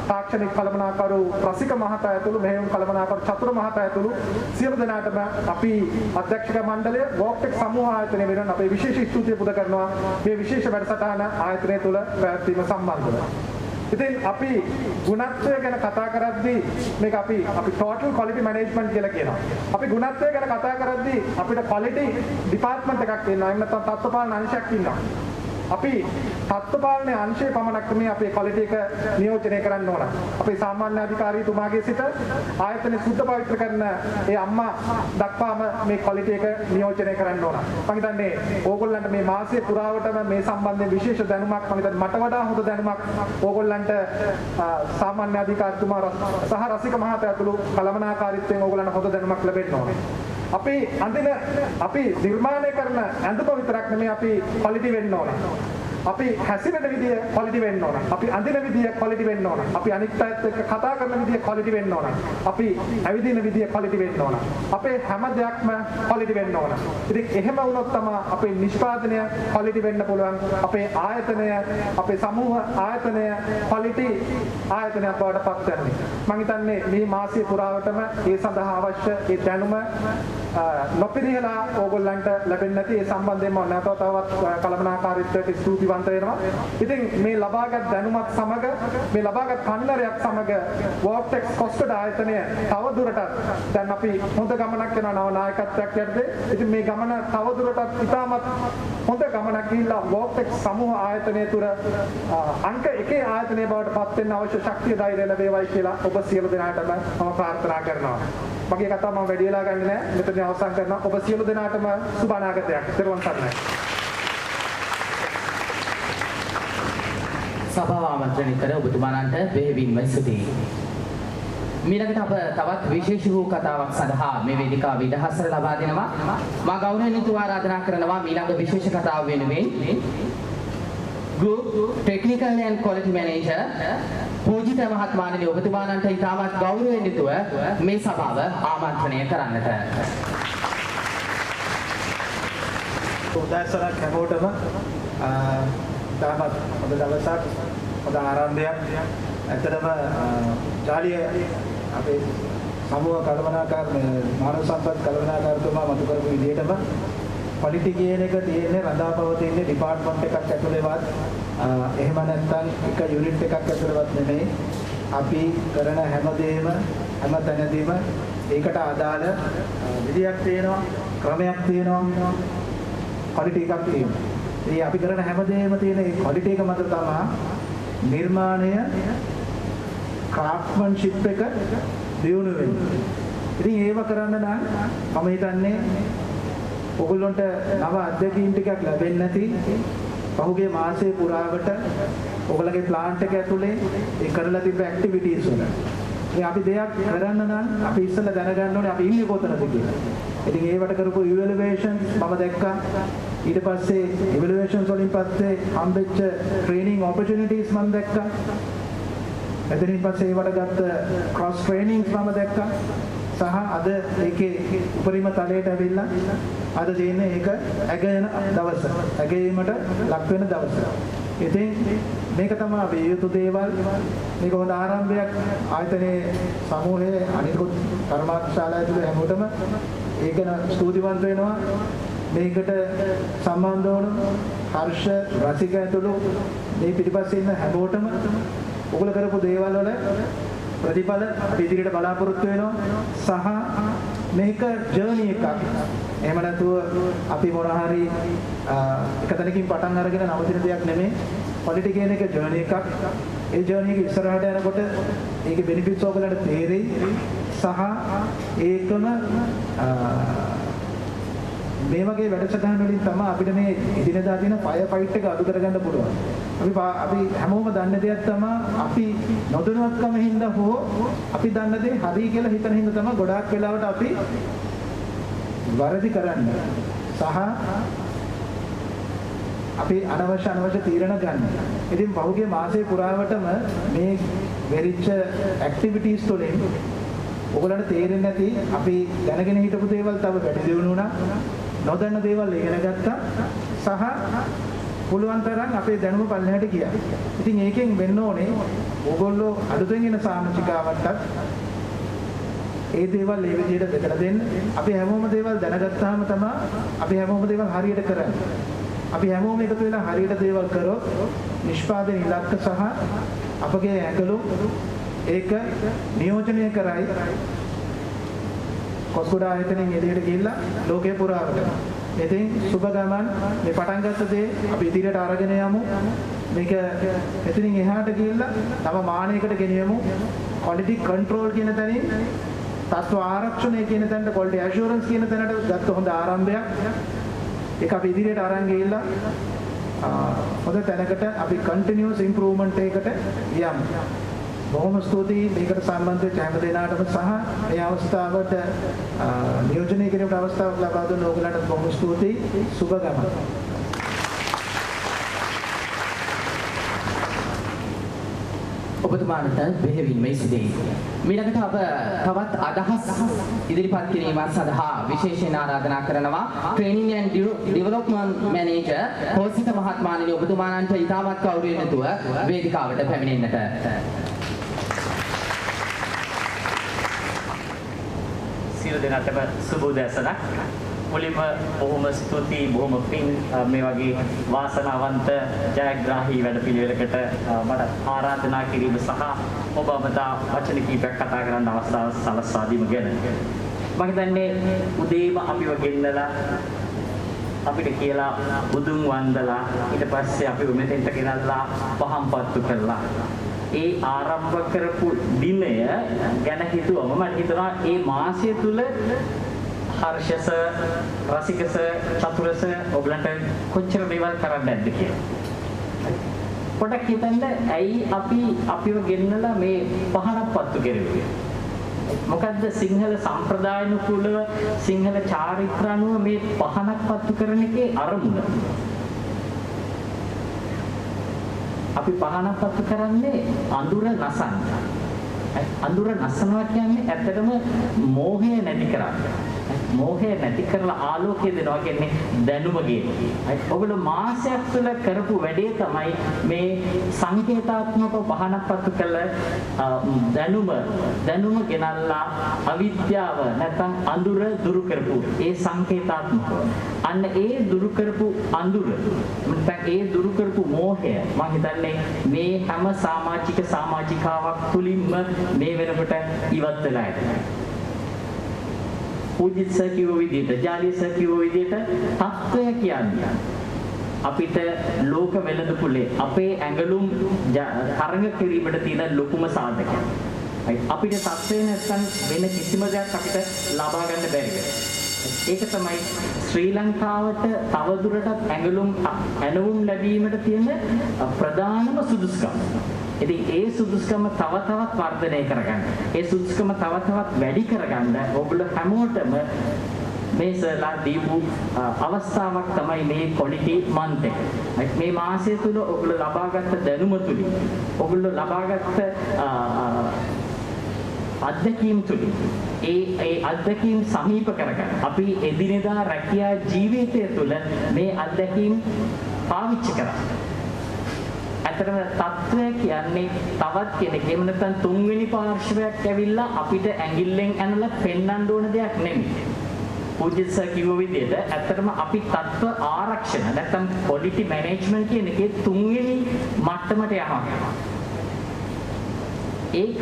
තාක්ෂණික කළමනාකරු රසික මහතා ඇතුළු මෙහෙයුම් කළමනාකරු චතුර මහතා ඇතුළු සියලු දෙනාටම අපි අධ්‍යක්ෂක මණ්ඩලය වෝක්ටෙක්ස් සමූහ ආයතනය වෙනුවෙන් අපේ විශේෂ ස්තුතිය පුද කරනවා මේ විශේෂ වැඩසටහන ආයතනය තුළ පැවැත්වීම සම්බන්ධව. ඉතින් අපි ගුණත්වය ගැන කතා කරද්දී මේක අපි total quality management කියලා කියනවා. අපි ගුණත්වය ගැන කතා කරද්දී අපිට quality department එකක් තියෙනවා. එහෙම නැත්නම් තත්ත්වපාලන අංශයක් ඉන්නවා. අපි තත්ත්වපාලන අංශයේ පමණක් මේ අපේ quality එක නියෝජනය කරන්න ඕන. අපේ සාමාන්‍ය අධිකාරීතුමාගේ සිට ආයතන සුද්ධ පවිත්‍ර කරන ඒ අම්මා දක්වාම මේ quality එක නියෝජනය කරන්න ඕන. මම හිතන්නේ ඕගොල්ලන්ට මේ මාසයේ පුරාවටම මේ සම්බන්ධයෙන් විශේෂ දැනුමක් මම හිතන්නේ මට වඩා හොඳ දැනුමක් ඕගොල්ලන්ට සාමාන්‍ය අධිකාරීතුමා සහ රසික මහතා ඇතුළු කළමනාකාරීත්වයෙන් ඕගොල්ලන්ට හොඳ දැනුමක් ලැබෙන්න ඕනේ. අපි නිර්මාණය කරන ඇඳුම විතරක් නෙමෙයි අපි ක්වොලිටි වෙන්න ඕනේ. අපි හැසිරෙන විදිය ක්වොලිටි වෙන්න ඕන. අපි අඳින විදිය ක්වොලිටි වෙන්න ඕන. අපි අනිත් අයත් එක්ක කතා කරන විදිය ක්වොලිටි වෙන්න ඕන. අපි ඇවිදින විදිය ක්වොලිටි වෙන්න ඕන. අපේ හැම දෙයක්ම ක්වොලිටි වෙන්න ඕන. ඉතින් එහෙම වුණොත් තමයි අපේ නිෂ්පාදනය ක්වොලිටි වෙන්න පුළුවන්. අපේ ආයතනය, අපේ සමූහ ආයතනය ක්වොලිටි ආයතනයක් බවට පත් වෙන්නේ. මම හිතන්නේ මේ මාසය පුරාවටම ඒ සඳහා අවශ්‍ය ඒ දැනුම නොපිරිහෙලා ඕගොල්ලන්ට ලැබෙන්නේ නැති ඒ සම්බන්ධයෙන්ම නැවත තවත් කළමනාකාරීත්වයට ස්තුතිවන්ත වෙනවා. ඉතින් මේ ලබාගත් දැනුමත් සමග මේ ලබාගත් කන්නරයක් සමග වෝක්ටෙක්ස් කොස්කඩ ආයතනය තවදුරටත් දැන් අපි හොඳ ගමනක් යන නව නායකත්වයක් යටතේ. ඉතින් මේ ගමන තවදුරටත් ඉතාමත් හොඳ ගමනක් ගිහිල්ලා වෝක්ටෙක්ස් සමූහ ආයතනය තුර අංක 1 ආයතනය බවට පත් වෙන්න අවශ්‍ය ශක්තිය ධෛර්යය ලැබේවයි කියලා ඔබ සියලු දෙනාටම මම ප්‍රාර්ථනා කරනවා. මගේ කතාව මම වැඩි වෙලා ගන්නේ නැහැ. මෙතන අවසන් කරනවා. ඔබ සියලු දෙනාටම සුබ අනාගතයක්. ත්වන් සරණයි. සභාව ආමන්ත්‍රණය කර ඔබතුමාණන්ට බෙහෙවින්ම ස්තුතියි. මීළඟට අප තවත් විශේෂ වූ කතාවක් සඳහා මේ වේදිකාව ඉදහසර ලබා දෙනවා. මා ගෞරවනීයව ආරාධනා කරනවා මීළඟ විශේෂ කතාව වෙනුවෙන් Group Technical and Quality Manager පූජිත මහත්මයාණනි ඔබතුමාණන්ට ඉතාමත් ගෞරවයෙන් යුතුව මේ සභාව ආමන්ත්‍රණය කරන්නට. උදෑසනක් හැමෝටම තාමත් හොඳ දවසක් හොඳ ආරම්භයක්. ඇත්තටම ජාලිය අපේ සමූහ කළමනාකාර මානව සම්පත් කළමනාකාරතුමා මතු කරපු විදිහටම ක්වොලිටි කියන එක තියෙන්නේ රඳාපවතින ඩිපාර්ට්මන්ට් එකක් ඇතුළේවත් එහෙම නැත්නම් එක යුනිට් එකක් ඇතුළේවත් නෙමෙයි. අපි කරන හැමදේම හැම තැනදීම ඒකට අදාළ විදියක් තියෙනවා, ක්‍රමයක් තියෙනවා, ක්වොලිටි එකක් තියෙනවා. ඉතින් අපි කරන හැමදේම තියෙන ඒ ක්වොලිටි එක මත තමයි නිර්මාණය ක්‍රාෆ්ට්මන්ෂිප් එක දියුණු වෙන්නේ. ඉතින් ඒව කරන්න නම් මම හිතන්නේ ඔයගොල්ලන්ට නව අධ්‍යක්ෂින් ටිකක් ලැබෙන්නේ නැති පහුගිය මාසයේ පුරාවට ඔයගොල්ලගේ ප්ලාන්ට් එක ඇතුලේ ඒ කරලා තිබ්බ ඇක්ටිවිටීස් වල මේ අපි දෙයක් කරන්න නම් අපි ඉස්සෙල්ලා දැනගන්න ඕනේ අපි ඉන්නේ කොතනද කියලා. ඉතින් ඒවට කරපු ඉවැලුවේෂන් මම දැක්කා. ඊට පස්සේ ඉවැලුවේෂන්ස් වලින් පස්සේ හම්බෙච්ච ට්‍රේනින් ඔපචුනිටිස් මම දැක්කා. එතනින් පස්සේ ඒවට ගත්ත ක්‍රොස් ට්‍රේනින්ග්ස් මම දැක්කා. සහ අද ඒකේ උපරිම තලයට ඇවිල්ලා අද තියෙන්නේ ඒක ඇගයන දවස. ඇගීමට ලක් වෙන දවස. ඉතින් මේක තමයි අපි යුතු දේවල්. මේක හොඳ ආරම්භයක් ආයතනයේ සමූහයේ අනිකුත් කර්මාන්තශාලාව ඇතුළේ හැමෝටම ඒක ස්තුතිවන්ත වෙනවා. මේකට සම්බන්ධ වුණ හර්ෂ රසික ඇතුළු මේ පිටිපස්සේ ඉන්න හැමෝටම ඔගොල්ලෝ කරපු දේවල් වල ප්‍රතිඵල අපි ඉදිරියට බලාපොරොත්තු වෙනවා. සහ මේක ජර්නි එකක්. එහෙම නැතුව අපි මොන හරි එක තැනකින් පටන් අරගෙන නවතින දෙයක් නෙමෙයි. ක්වොලිටි කියන එක ජර්නි එකක්. ඒ ජර්නි එක ඉස්සරහට යනකොට ඒකේ බෙනිෆිට්ස් ඔයගලට තේරෙයි. සහ ඒකම මේ වගේ වැඩසටහන් වලින් තමයි අපිට මේ එදිනෙදා දින ෆයර් ෆයිට් එක අඩු කරගන්න පුළුවන්. අපි හැමෝම දන්න දෙයක් තමයි අපි නොදැනුවත්කම හින්දා හෝ අපි දන්න දේ හරි කියලා හිතන හින්දා තමයි ගොඩාක් වෙලාවට අපි වරදි කරන්නේ. සහ අපි අනවශ්‍ය තීරණ ගන්න. ඉතින් පහුගිය මාසයේ පුරාවටම මේ වෙරිච්ච ඇක්ටිවිටීස් වලින් ඔයගලන්ට තේරෙන්නේ නැති අපි දැනගෙන හිටපු දේවල් තව වැඩි දියුණු වුණා. නොදන්න දේවල් ඉගෙන ගත්තා. සහ පුළුවන් තරම් අපේ දැනුම පල්ලෙහාට ගියා. ඉතින් ඒකෙන් වෙන්න ඕනේ ඕගොල්ලෝ අලුතෙන් එන සාමාජිකාවටත් ඒ දේවල් ඒ විදිහට දෙකලා දෙන්න. අපි හැමෝම දේවල් දැනගත්තාම තමයි අපි හැමෝම දේවල් හරියට කරන්නේ. අපි හැමෝම එකතු වෙලා හරියට දේවල් කරොත් නිෂ්පාදන ඉලක්ක සහ අපගේ ඇඟලු ඒක නියෝජනය කරයි කොස්කොඩ ආයතනයෙන් එළියට ගිහිල්ලා ලෝකේ පුරාවට. ඉතින් සුබ ගමන් මේ පටන් ගත්ත දේ අපි ඉදිරියට අරගෙන යමු. මේක එතනින් එහාට ගිහිල්ලා තම මානයකට ගෙනියමු. ක්වොලිටි කන්ට්‍රෝල් කියන තැනින් තත්ත්ව ආරක්ෂණය කියන තැනට ක්වොලිටි ඇෂුරන්ස් කියන තැනට ගත්ත හොඳ ආරම්භයක්. ඒක අපි ඉදිරියට අරන් ගිහිල්ලා හොඳ තැනකට අපි කන්ටිනියුස් ඉම්ප්‍රූව්මන්ට් එකකට යමු. බොහොම ස්තුතියි මේකට සම්බන්ධ වෙච්ච හැම දෙනාටම සහ මේ අවස්ථාවට නියෝජනය කිරීමට අවස්ථාවක් ලබා දුන්න ඕගලන්ට බොහොම ස්තුතියි. සුබ ගමන්. ඔබතුමාට බෙහෙවින්ම ස්තුතියි. ඊළඟට අප තවත් අදහස් ඉදිරිපත් කිරීම සඳහා විශේෂයෙන් ආරාධනා කරනවා ට්‍රේනින් ඇන්ඩ් ඩෙවලොප්මන්ට් මැනේජර් හෝසිත මහත්මයාණනි ඔබතුමාණන්ට ඉතාමත් ගෞරවයෙන් යුතුව වේදිකාවට පැමිණෙන්නට. සියලු දෙනාටම සුබ උදෑසනක්. මුලින්ම බොහොම ස්තුතියි බොහොම පිං මේ වගේ වාසනාවන්ත ජයග්‍රාහී වැඩපිළිවෙලකට මට ආරාධනා කිරීම සහ ඔබ අමතා වචන කීපයක් කතා කරන්න අවස්ථාව සලස්වා දීම ගැන. මම හිතන්නේ උදේම අපිව ගෙන්නලා අපිට කියලා බුදුන් වන්දලා ඊට පස්සේ අපිව මෙතෙන්ට ගෙනල්ලා පහම්පත්තු කරලා ඒ ආරම්භ කරපු දිනය ගැන හිතුවම මම හිතනවා ඒ මාසය තුල හර්ෂස රසිකස චතුරස ඔයගලන්ට කොච්චර දේවල් කරන්න නැද්ද කියලා. පොඩක් හිතන්න ඇයි අපිව ගෙන්නලා මේ පහනක් පත්තු කෙරුවේ? මොකද්ද සිංහල සම්ප්‍රදායනුකූලව සිංහල චාරිත්‍ර අනුව මේ පහනක් පත්තු කරන එකේ අරමුණ? අපි පහනක් පත්තු කරන්නේ අඳුර නසන්න. අඳුර නසනවා කියන්නේ ඇත්තටම මෝහය නැති කරන්නේ. මෝහය නැති කරලා ආලෝකය දෙනවා කියන්නේ දැනුම ගේනවා. ඔයගොල්ලෝ මාසයක් තුළ කරපු වැඩේ තමයි මේ සංකේතාත්මක පහනක් පත්තු කළ දැනුම ගෙනල්ලා අවිද්‍යාව නැත්නම් අඳුර දුරු කරපු ඒ සංකේතාත්මක අන්න ඒ දුරු කරපු අඳුර නැත්නම් ඒ දුරු කරපු මෝහය මම හිතන්නේ මේ හැම සමාජිකාවක් තුලින්ම මේ වෙනකොට ඉවත් වෙලා ඇති. පූජිත සර් කිව්ව විදිහට ජාලිය සර් කිව්ව විදිහට තත්ත්වය කියන්නේ අපිට ලෝක වෙළඳපොලේ අපේ ඇඟලුම් තරඟ කිරීමට තියෙන ලොකුම සාධකයක්. අපිට තත්ත්වය නැත්නම් වෙන කිසිම දෙයක් අපිට ලබා ගන්න බැරි වෙනවා. ඒක තමයි ශ්‍රී ලංකාවට තවදුරටත් ඇඟලුම් ලැබීමට තියෙන ප්‍රධානම සුදුසුකම. ඉතින් ඒ සුදුසුකම තව තවත් වර්ධනය කරගන්න. ඒ සුදුසුකම තව තවත් වැඩි කරගන්න ඔයගොල්ලෝ හැමෝටම මේ සර්ලා දීපු අවස්ථාවක් තමයි මේ ක්වොලිටි මන්ත් එක. මේ මාසය තුල ඔයගොල්ලෝ ලබාගත් දැනුම තුලින් ඔයගොල්ලෝ ලබාගත් අත්දැකීම් තුලින් ඒ අත්දැකීම් සමීප කරගන්න. අපි එදිනෙදා රැකියා ජීවිතය තුළ මේ අත්දැකීම් පාවිච්චි කරා. ඇත්තටම තත්ත්වය කියන්නේ තවත් කෙනෙක් එහෙම නැත්නම් තුන්වෙනි පාර්ශවයක් ඇවිල්ලා අපිට ඇඟිල්ලෙන් ඇනලා පෙන්වන්න ඕන දෙයක් නෙමෙයි. පූජිත සර් කිව්ව විදිහට ඇත්තටම අපි තත්ත්ව ආරක්ෂණ නැත්නම් ක්වොලිටි මැනේජ්මන්ට් කියන එකේ තුන්වෙනි මට්ටමට යනවා. ඒක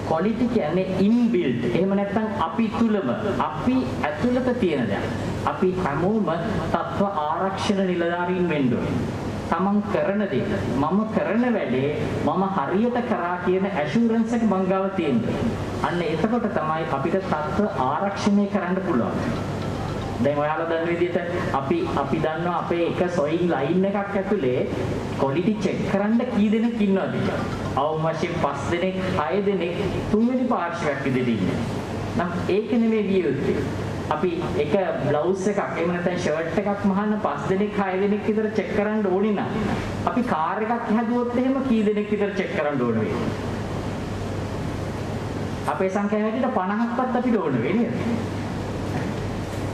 ක්වොලිටි කියන්නේ ඉන්බිල්ට්. එහෙම නැත්නම් අපි තුලම අපි ඇතුළත තියෙන දෙයක්. අපි හැමෝම තත්ත්ව ආරක්ෂණ නිලධාරීන් වෙන්න ඕනේ. තමන් කරන දේ මම කරන වැඩේ මම හරියට කරා කියන ඇෂුරන්ස් එක මං ගාව තියෙනවා. අන්න එතකොට තමයි අපිට තත්ත්ව ආරක්ෂණය කරන්න පුළුවන්. දැන් ඔයාලා දන්න විදිහට අපි දන්නවා අපේ එක සොයින් ලයින් එකක් ඇතුලේ ක්වොලිටි චෙක් කරන්න කී දෙනෙක් ඉන්නවද කියලා. අවම වශයෙන් 5 දෙනෙක් 6 දෙනෙක් තුන්වෙනි පාර්ශවයක් විදිහට ඉන්නේ. නම් ඒක නෙමෙයි විය යුත්තේ. අපි එක බ්ලවුස් එකක් එහෙම නැත්නම් ෂර්ට් එකක් මහන්න 5 දෙනෙක් 6 දෙනෙක් විතර චෙක් කරන්න ඕනේ නම් අපි කාර් එකක් හැදුවොත් එහෙම කී දෙනෙක් විතර චෙක් කරන්න ඕන වෙයි? අපේ සංඛ්‍යාව හැටියට 50ක්වත් අපිට ඕන වෙයි නේද?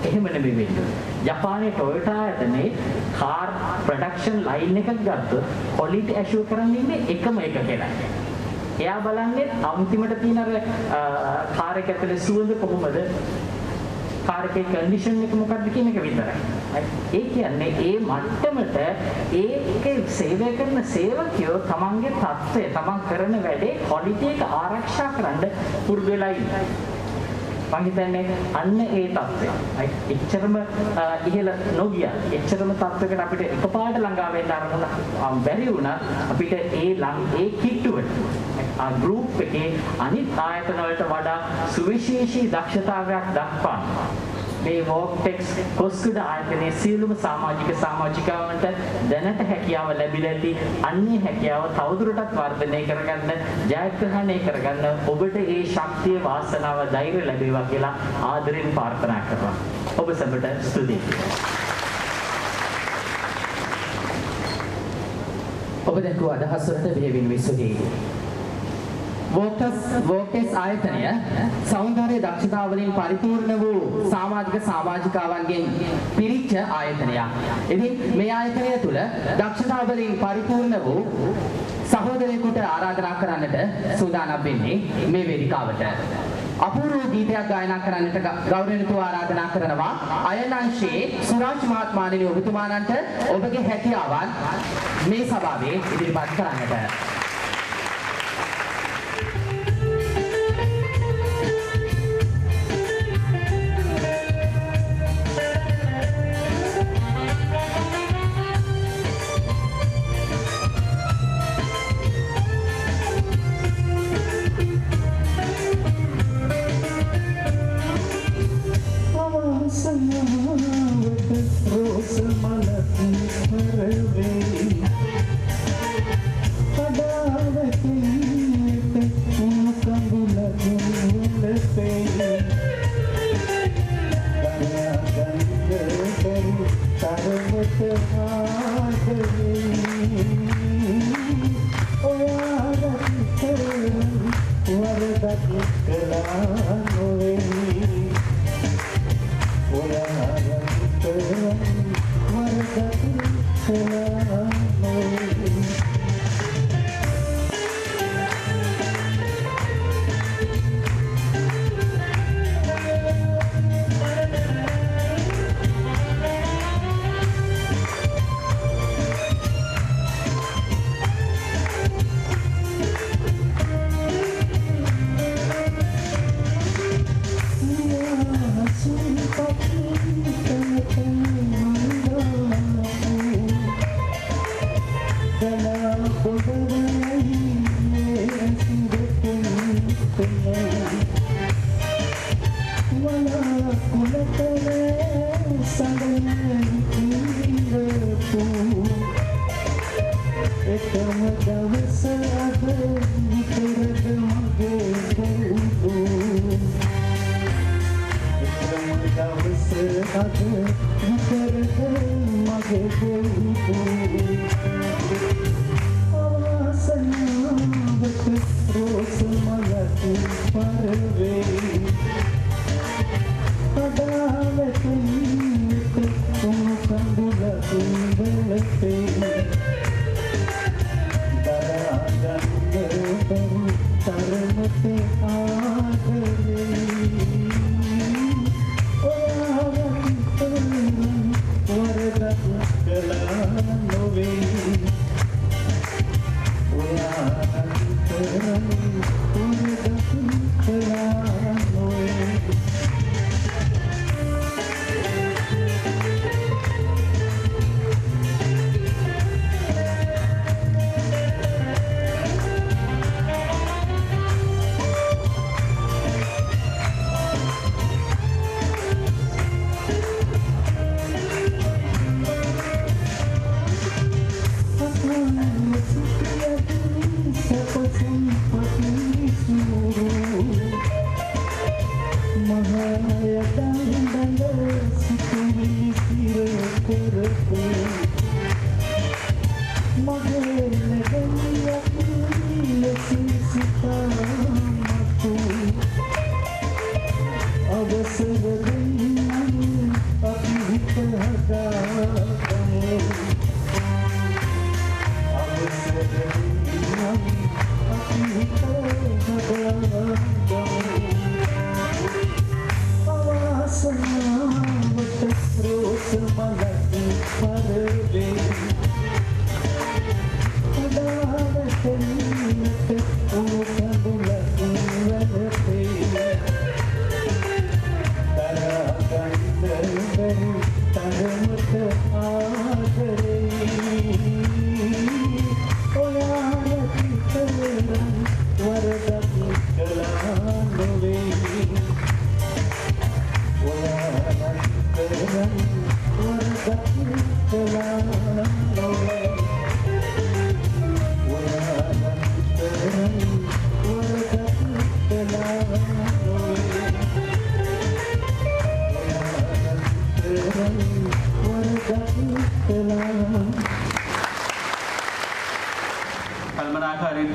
එහෙම නෙමෙයි වෙන්නේ. ජපානයේ ටොයෝටා ආයතනයේ කාර් ප්‍රොඩක්ෂන් ලයින් එකක් ගත්තොත් ක්වොලිටි ඇෂුර් කරන්න ඉන්නේ එකම එක කෙනා. එයා බලන්නේ අන්තිමට තියෙන අර කාර් එක ඇතුලේ සුවඳ කොහොමද? කාර් එකේ කන්ඩිෂන් එක මොකක්ද කියන එක විතරයි. ඒ කියන්නේ ඒ මට්ටමට ඒකේ සේවය කරන සේවකයෝ තමන්ගේ තත්ත්වය තමන් කරන වැඩේ ක්වොලිටි එක ආරක්ෂා කරන්න පුරුදු වෙලා ඉන්නවා. මම හිතන්නේ අන්න ඒ තත්ත්වය. එච්චරම ඉහළ නොගිය එච්චරම තත්ත්වයකට අපිට එකපාරට ළඟා වෙන්න අරමුණ බැරි වුණා. අපිට ඒ කිට්ටුවට ගෲප් එකේ අනිත් ආයතන වලට වඩා සුවිශේෂී දක්ෂතාවයක් දක්වන්න මේ වෝක්ටෙක්ස් කොස්කුඩ ආයතනයේ සියලුම සමාජිකාවන්ට දැනට හැකියාව ලැබිලා ඇති. අන්නේ හැකියාව තවදුරටත් වර්ධනය කරගන්න, ජයග්‍රහණය කරගන්න ඔබට ඒ ශක්තිය, වාසනාව, ධෛර්යය ලැබේවා කියලා ආදරෙන් ප්‍රාර්ථනා කරනවා. ඔබ සැමට ස්තුතියි. ඔබ දැක්වූ අදහස් වලට බෙහෙවින් ස්තුතියි. වෝකස් ආයතනය සෞන්දර්ය දක්ෂතා වලින් පරිපූර්ණ වූ සමාජිකාවන්ගෙන් පිරිච්ච ආයතනයක්. ඉතින් මේ ආයතනය තුල දක්ෂතා වලින් පරිපූර්ණ වූ සහෝදරයෙකුට ආරාධනා කරන්නට සූදානම් වෙන්නේ මේ වේදිකාවට. අපූර්ව ගීතයක් ගායනා කරන්නට ගෞරවණීයව ආරාධනා කරනවා අයනංශයේ සුරාජ් මහත්මයාණනි ඔබතුමාණන්ට ඔබගේ හැකියාවන් මේ සභාවේ ඉදිරිපත් කරන්නට.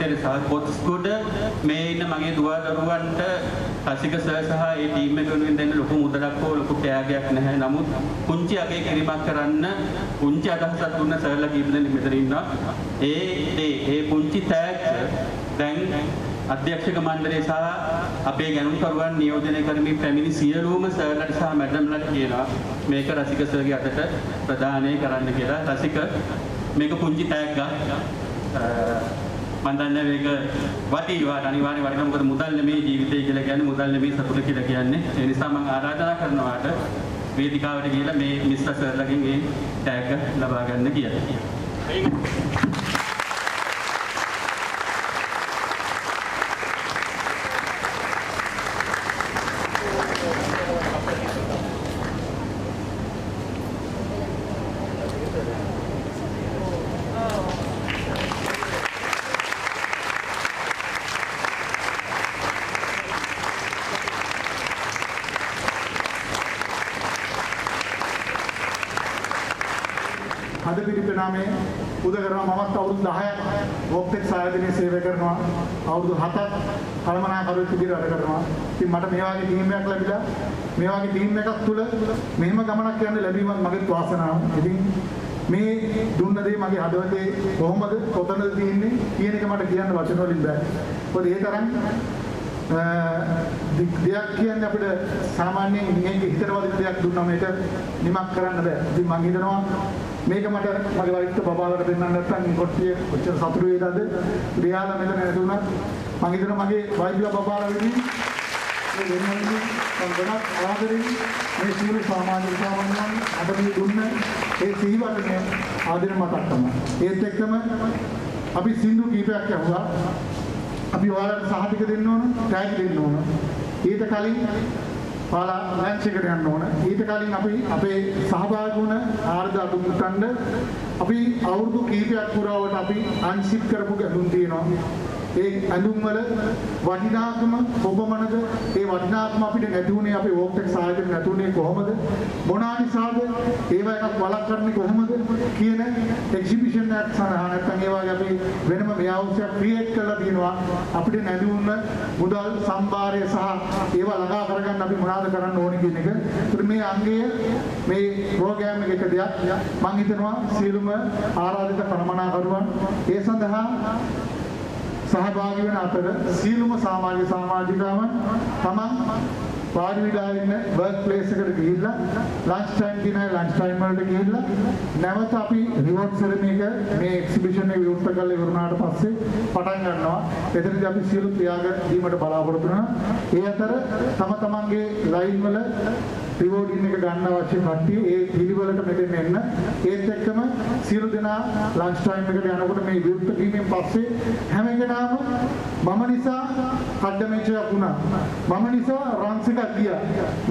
මන්දිරේ සහ කොත්ස්ගොඩ මේ ඉන්න මගේ දුව දරුවන්ට රසික සර් සහ ඒ ටීම් එක වෙනුවෙන් දෙන්න ලොකු මුදලක් හෝ ලොකු ත්‍යාගයක් නැහැ. නමුත් පුංචි අගය කිරීමක් කරන්න පුංචි අදහසක් දුන්න සර්ලා කීප දෙනෙක් මෙතන ඉන්නවා. ඒ පුංචි ත්‍යාග දැන් අධ්‍යක්ෂක මණ්ඩලය සහ අපේ ගැනුම්කරුවන් නියෝජනය කරමින් පැමිණි සියලුම සර්ලට සහ මැඩම්ලට කියනවා මේක රසික සර්ගේ අතට ප්‍රදානය කරන්න කියලා. රසික මේක පුංචි ටැග්ගක්. මම දන්නේ මේක වටිනවා අනිවාර්යෙන් වටිනවා. මොකද මුදල් නෙමේ ජීවිතය කියලා කියන්නේ, මුදල් නෙමේ සතුට කියලා කියන්නේ. ඒ නිසා මම ආරාධනා කරනවාට වේදිකාවට ගිහලා මේ මිස්ටර් සර්ලගෙන් මේ ටැග් ලබා ගන්න කියලා. අද පිළිපෙනාමේ උදේ කරනවා මමත් අවුරුදු 10ක් වොක්ටෙක්ස් ආයතනයේ සේවය කරනවා. අවුරුදු 7ක් කළමනාකරුවෙක් විදිහට වැඩ කරනවා. ඉතින් මට මේ වගේ ටීම් එකක් ලැබිලා මේ වගේ ටීම් එකක් තුල මෙහෙම ගමනක් යන්න ලැබීමත් මගේ වාසනාව. ඉතින් මේ දුන්න දේ මගේ හදවතේ කොහොමද කොතනද තියෙන්නේ කියන එක මට කියන්න වචන වලින් බෑ. මොකද ඒ තරම් දෙයක් කියන්නේ අපිට සාමාන්‍යයෙන් මේක හිතට වදින දෙයක් දුන්නා මේක නිමක් කරන්න බෑ. ඉතින් මම හිතනවා මේක මට මගේ වෛද්‍ය බබාලට දෙන්නත් නැත්නම් කොට්ටිය කොච්චර සතුටු වේදද? රියාලා මෙතන නැතුණා. මම හිතනවා මගේ වෛද්‍ය බබාලා වෙන්නේ මේ වෙනවන්නේ මම ගොඩක් ආදරෙන් මේ සියලු සමාජික සාමාන්‍යයන් අපිට දුන්න ඒ සිහිවටනේ ආදරෙන් මතක් තමයි. ඒත් එක්කම අපි සින්දු කීපයක් අහුවා. අපි ඔයාලට සහතික දෙන්න ඕන, ටැග් දෙන්න ඕන. ඊට කලින් ඔයාලා ලන්ච් එකට යන්න ඕන. ඊට කලින් අපි අපේ සහභාගී වුණ ආර්ධ අතුමුට්ටන්න අපි අවුරුදු කීපයක් පුරාවට අපි අන්සිප් කරපු ගැටුම් තියෙනවා. ඒ ඇඳුම් වල වටිනාකම කොබමනද? ඒ වටිනාකම අපිට නැතුනේ අපේ වෝක්ටෙක්ස් ආයතන නැතුනේ කොහොමද? මොනානිසාද? ඒව එකක් වළක්වන්නේ කොහොමද කියන එක්සිබිෂන් එකක් සඳහා නැත්නම් ඒ වගේ අපි වෙනම මෙයාවුසයක් ක්‍රියේට් කරලා තියෙනවා. අපිට නැඳුම් මුදල් සම්භාරය සහ ඒව ළඟා කරගන්න අපි මොනවද කරන්න ඕනේ කියන එක. ඒත් මේ අංගය මේ ප්‍රෝග්‍රෑම් එකක දෙයක් මම හිතනවා සියලුම ආරාධිත කළමනාකරුවන් ඒ සඳහා සහභාගී වෙන අතර සීලුම සමාජිකාවන් තමන් වාඩි වෙලා ඉන්න වර්ක් ප්ලේස් එකට ගිහිල්ලා ලන්ච් ටයිම් දිනයි ලන්ච් ටයිම් වලට ගිහිල්ලා නැවත අපි රිවෝඩ් සෙරමනි එක මේ එක්සිබිෂන් එක විවෘත කරලා ඉවරනාට පස්සේ පටන් ගන්නවා. එතනදී අපි සියලු ත්‍යාග දීමට බලාපොරොත්තු වෙනවා. ඒ අතර තම තමන්ගේ ලයින් වල රිවෝඩින් එක ගන්න අවශ්‍ය කට්ටිය ඒ පිළිවෙලට මෙතෙන් එන්න. ඒත් එක්කම සියලු දෙනා ලන්ච් ටයිම් එකට යනකොට මේ විවෘත කිරීමෙන් පස්සේ හැම එකටම මම නිසා කඩමැචයක් වුණා. මම නිසා රන්ස් එකක් ගියා.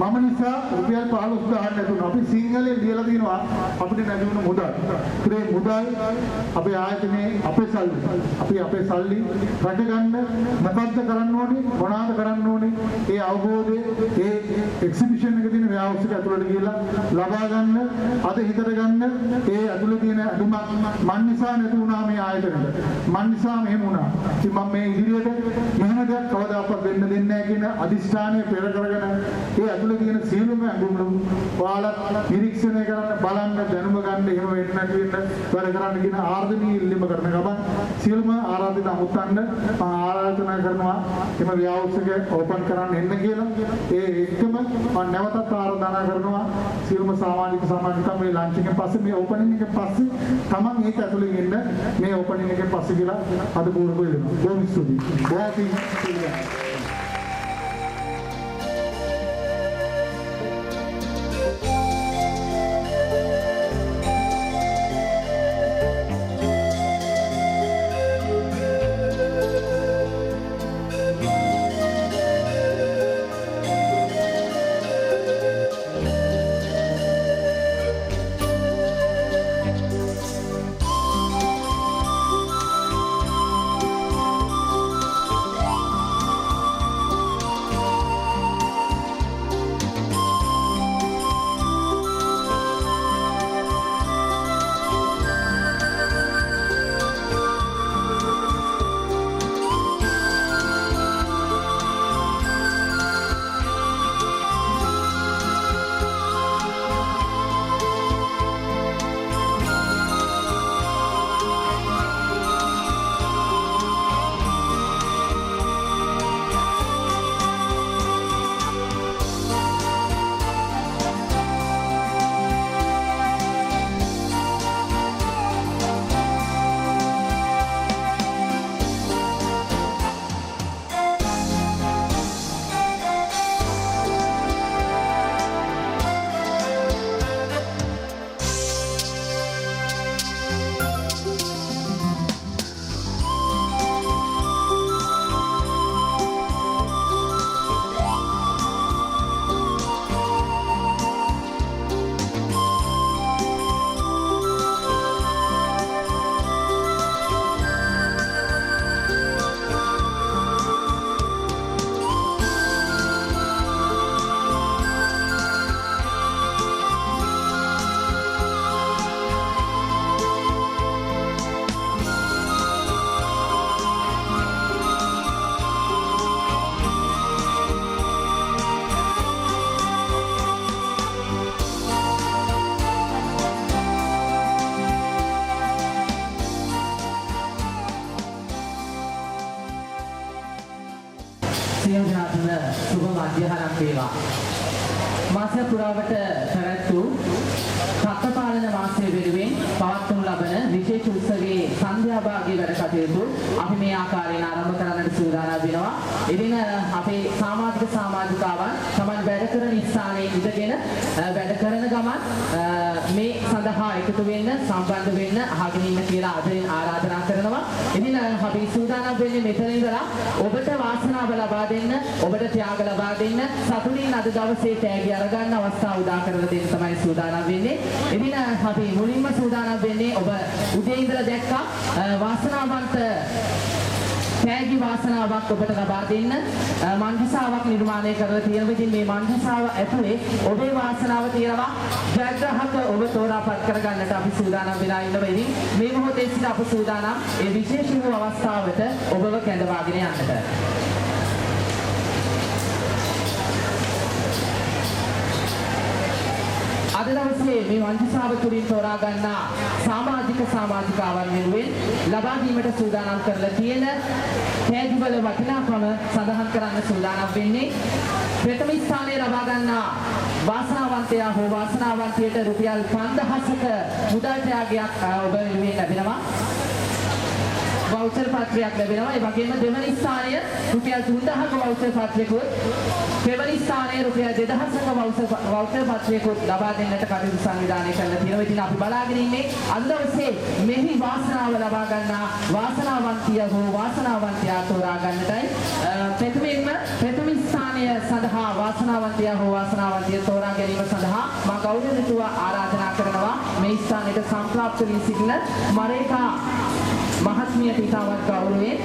මම නිසා රුපියල් 15000ක් නැතුණා. අපි සිංහලෙන් ලියලා දිනවා අපිට නැතුණු මුදල්. ඒ මුදල් අපේ ආයතනයේ අපේ සල්ලි. අපි අපේ සල්ලි රැකගන්න මොකද්ද කරන්න ඕනේ? මොනවාද කරන්න ඕනේ? ඒ අවබෝධය ඒ එක්සිබිෂන් එකේ තියෙන අවශ්‍යක ඇතුළට ගිහලා ලබා ගන්න අද හිතට ගන්න ඒ ඇතුළේ තියෙන අදුමක් මන් නිසා නැති වුණා මේ ආයතනෙට මන් නිසා මෙහෙම වුණා. ඉතින් මම මේ ඉදිරියට මෙහෙම දෙයක් කවදාකවත් වෙන්න දෙන්නේ නැහැ කියන අදිෂ්ඨානය පෙර කරගෙන ඒ ඇතුළේ තියෙන සියලුම අඳුම් ඔයාලා නිරීක්ෂණය කරන්න බලන්න දැනුම ගන්න එහෙම වෙන්න නැති වෙන්න වැඩ කරන්න කියන ආර්ධනීය ඉල්ලීම කරන ගමන් සියලුම ආරාධිත අමුත්තන්න මම ආරාධනා කරනවා එම ව්‍යවස්ථක ඕපන් කරන්න එන්න කියලා. ඒ එක්කම මම නැවතත් ආරාධනා කරනවා සියලුම සමාජික මේ ලන්ච් එකෙන් පස්සේ මේ ඕපනින් එකෙන් පස්සේ තමන් ඒක ඇතුළේ ඉන්න මේ ඕපනින් එකෙන් පස්සේ කියලා අද පූර්ව වෙනවා. බොහොම ස්තුතියි. මධ්‍යහරක් වේවා. මාසය පුරාවට පැවැත්වූ සත්පාලන මාසය වෙනුවෙන් පවත්වනු ලබන විශේෂ උත්සවයේ සන්ධ්‍යාභාගී වැඩ කටයුතු අපි මේ ආකාරයෙන් ආරම්භ කරන්නට සූදානම් වෙනවා. එදින අපේ සමාජිකාවන් තමන් වැඩ කරන ස්ථානයේ ඉඳගෙන වැඩ කරන ගමන් මේ සඳහා එකතු වෙන්න සම්බන්ධ වෙන්න අහගෙන ඉන්න කියලා අදින් ආරාධනා කරනවා. එදින අපි සූදානම් වෙන්නේ මෙතන ඉඳලා ඔබට වාසනාව ලබා දෙන්න, ඔබට ත්‍යාග ලබා දෙන්න, සතුටින් අද දවසේ තෑගි අරගන්න අවස්ථාව උදා කරලා දෙන්න තමයි සූදානම් වෙන්නේ. එදින අපි මුලින්ම සූදානම් වෙන්නේ ඔබ උදේ ඉඳලා දැක්කා වාසනාවන්ත තෑගි වාසනාවක් ඔබට ලබා දෙන්න මන්දිසාවක් නිර්මාණය කරලා තියෙනවා. ඉතින් මේ මන්දිසාව ඇතුලේ ඔබේ වාසනාව තියෙනවා. ජයග්‍රාහක ඔබ තෝරාපත් කරගන්නට අපි සූදානම් වෙලා ඉන්නවා. ඉතින් මේ මොහොතේ සිට අප සූදානම් ඒ විශේෂ වූ අවස්ථාවට ඔබව කැඳවාගෙන යන්නට. අද දවසේ මේ මන්දිසාව තුලින් තෝරා ගන්නා සමාජිකාවන් වෙනුවෙන් ලබා දීමට සූදානම් කරලා තියෙන තෑගිවල වටිනාකම සඳහන් කරන්න සූදානම් වෙන්නේ ප්‍රථම ස්ථානයේ ලබා ගන්නා වාසනාවන්තයා හෝ වාසනාවන්තියට රුපියල් 5000ක මුදල් ත්‍යාගයක් ඔබ වෙනුවෙන් ලැබෙනවා. වවුචර් පත්‍රයක් ලැබෙනවා. ඒ වගේම දෙවනි ස්ථානය රුපියල් 3000ක වවුචර් පත්‍රයකුත්, දෙවනි ස්ථානය රුපියල් 2000ක වවුචර් පත්‍රයකුත් ලබා දෙන්නට කටයුතු සංවිධානය කරලා තියෙනවා. ඉතින් අපි බලාගෙන ඉන්නේ අද දවසේ මෙහි වාසනාව ලබා ගන්නා වාසනාවන්තිය හෝ වාසනාවන්තයා තෝරා ගන්නටයි ප්‍රථම ස්ථානය සඳහා වාසනාවන්තයා හෝ වාසනාවන්තිය තෝරා ගැනීම සඳහා මා ගෞරවණීයව ආරාධනා කරනවා මේ ස්ථානයට සම්ප්‍රාප්ත වී සිටින මරේකා මහත්මියට ඉතාමත් ගෞරවයෙන්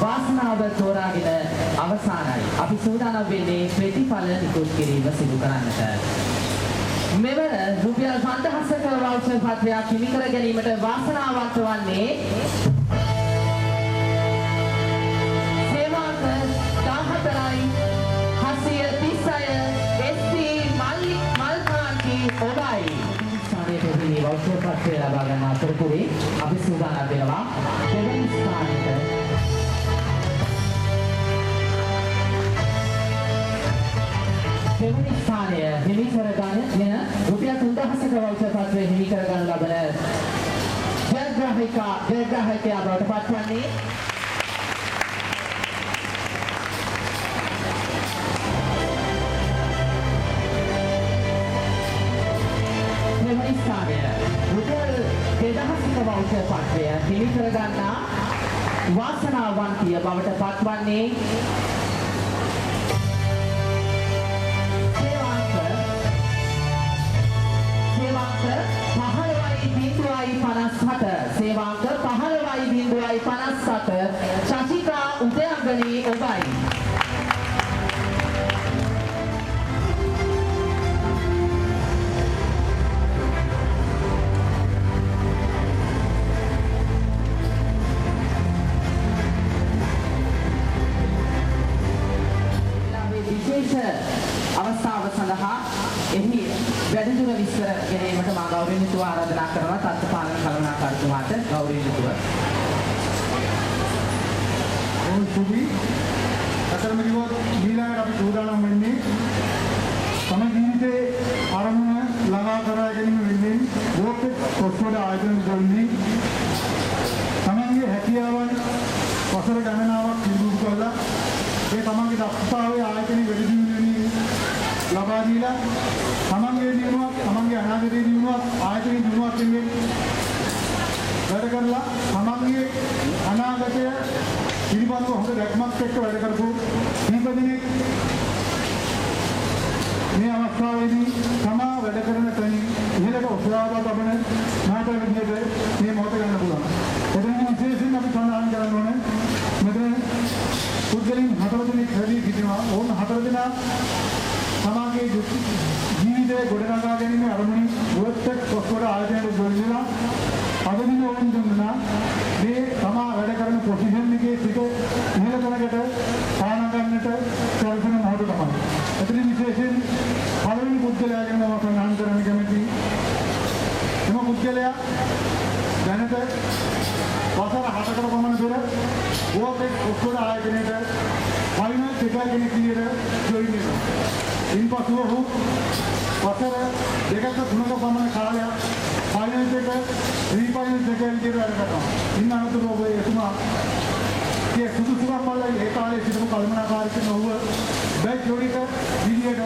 වාසනාව තෝරාගෙන අවසానයි. අපි සූදානම් වෙන්නේ ප්‍රතිඵල නිකුත් කිරීම සිදු කරන්නට. මෙවර රුපියල් 5000ක වවුචර් පත්‍රයක් හිමි කර ගැනීමට වාසනාවන්ත වන්නේ සේවාංක 14යි 736 SP මල්කාන්ති ඔබයි. ස්ථානයේ වවුචර් පත්‍රය ලබා ගන්න අතරතුරේ අපි සූදානම් වෙනවා දෙවන ස්ථානයට දෙවනි ස්ථානය හිමි කරගන්න රුපියල් 3000ක වවුචර් පත්‍රය හිමි කරගන්න ලබන ජයග්‍රාහකයා බවට පත්වන්නේ දෙවනි ස්ථානය රුපියල් 2000ක වවුචර් පත්‍රය හිමි කරගන්නා වාසනාවන්තිය බවට පත්වන්නේ සේවාංක 15.57 ශශිකා උදයංගනී ඔබයි. විශේෂ අවස්ථාව සඳහා එහි වැඩිදුර විස්තර ගැනීමට මා ගෞරවනීයව ආරාධනා කරනවා තත්ත්වපාලන කළමනාකාරතුමාට ගෞරවනීයව. සුබි අතරම කිව්වොත් ඊළඟට අපි සූදානම් වෙන්නේ තම ජීවිතේ ආරම්භය ළඟා කරා ගැනීම වෙන්නේ වෝකේ කොස්වල ආයතන දෙන්නේ තමන්ගේ හැකියාවන් වසර ගණනාවක් පිළිබිඹු කරලා ඒ තමන්ගේ දක්ෂතාවයේ ආයතන වැඩි දියුණුවෙන් ලබා දීලා තමන්ගේ දිනුවක් තමන්ගේ අනාගතයේ දිනුවක් ආයතනයේ දිනුවක් වෙන්නේ වැඩ කරලා තමන්ගේ අනාගතය පිළිබඳව හොඳ දැක්මක් එක්ක වැඩ කරපු කීප දෙනෙක් මේ අවස්ථාවේදී තමා වැඩ කරන තැනින් ඉහළට ඔසවා තබන නාටක විදිහට මේ මොහොත ගන්න පුළුවන්. එතන විශේෂයෙන් අපි සඳහන් කරන්න ඕනේ මෙතන පුද්ගලයන් 4 දෙනෙක් වැඩි සිටිනවා. ඕන 4 දෙනා සමාජයේ ජීවිතයේ ගොඩනගා ගැනීම අරමුණින් වෘත්තක් කොස්වර ආයතනයට ගොඩනගලා අදමින ඕන දුන්නා මේ තමා වැඩ කරන පොසිෂන් එකේ සිට ඉහළ තැනකට පාන ගන්නට සැලසෙන මොහොත තමයි. එතන විශේෂයෙන් පළවෙනි පුද්ගලයා ගැන මම සඳහන් කරන්න කැමතියි. එම පුද්ගලයා දැනට වසර 7කට පමණ පෙර ගෝතෙක් ඔක්කොර ආයතනයේ ෆයිනල් දෙකක් කෙනෙක් විදිහට ජොයින් වෙනවා. ඉන්පසු ඔහු වසර 2ක 3ක පමණ කාලයක් ෆයිනල් දෙක රීෆයිනල් දෙක විදිහට වැඩ කරනවා. ඉන්න අනතුරුව ඔබ එතුමා කිය සුදුසුකම් වල ඒ කාලේ සිටපු කළමනාකාරීත්වය ඔහුව බැච් ජොඩික විදිහට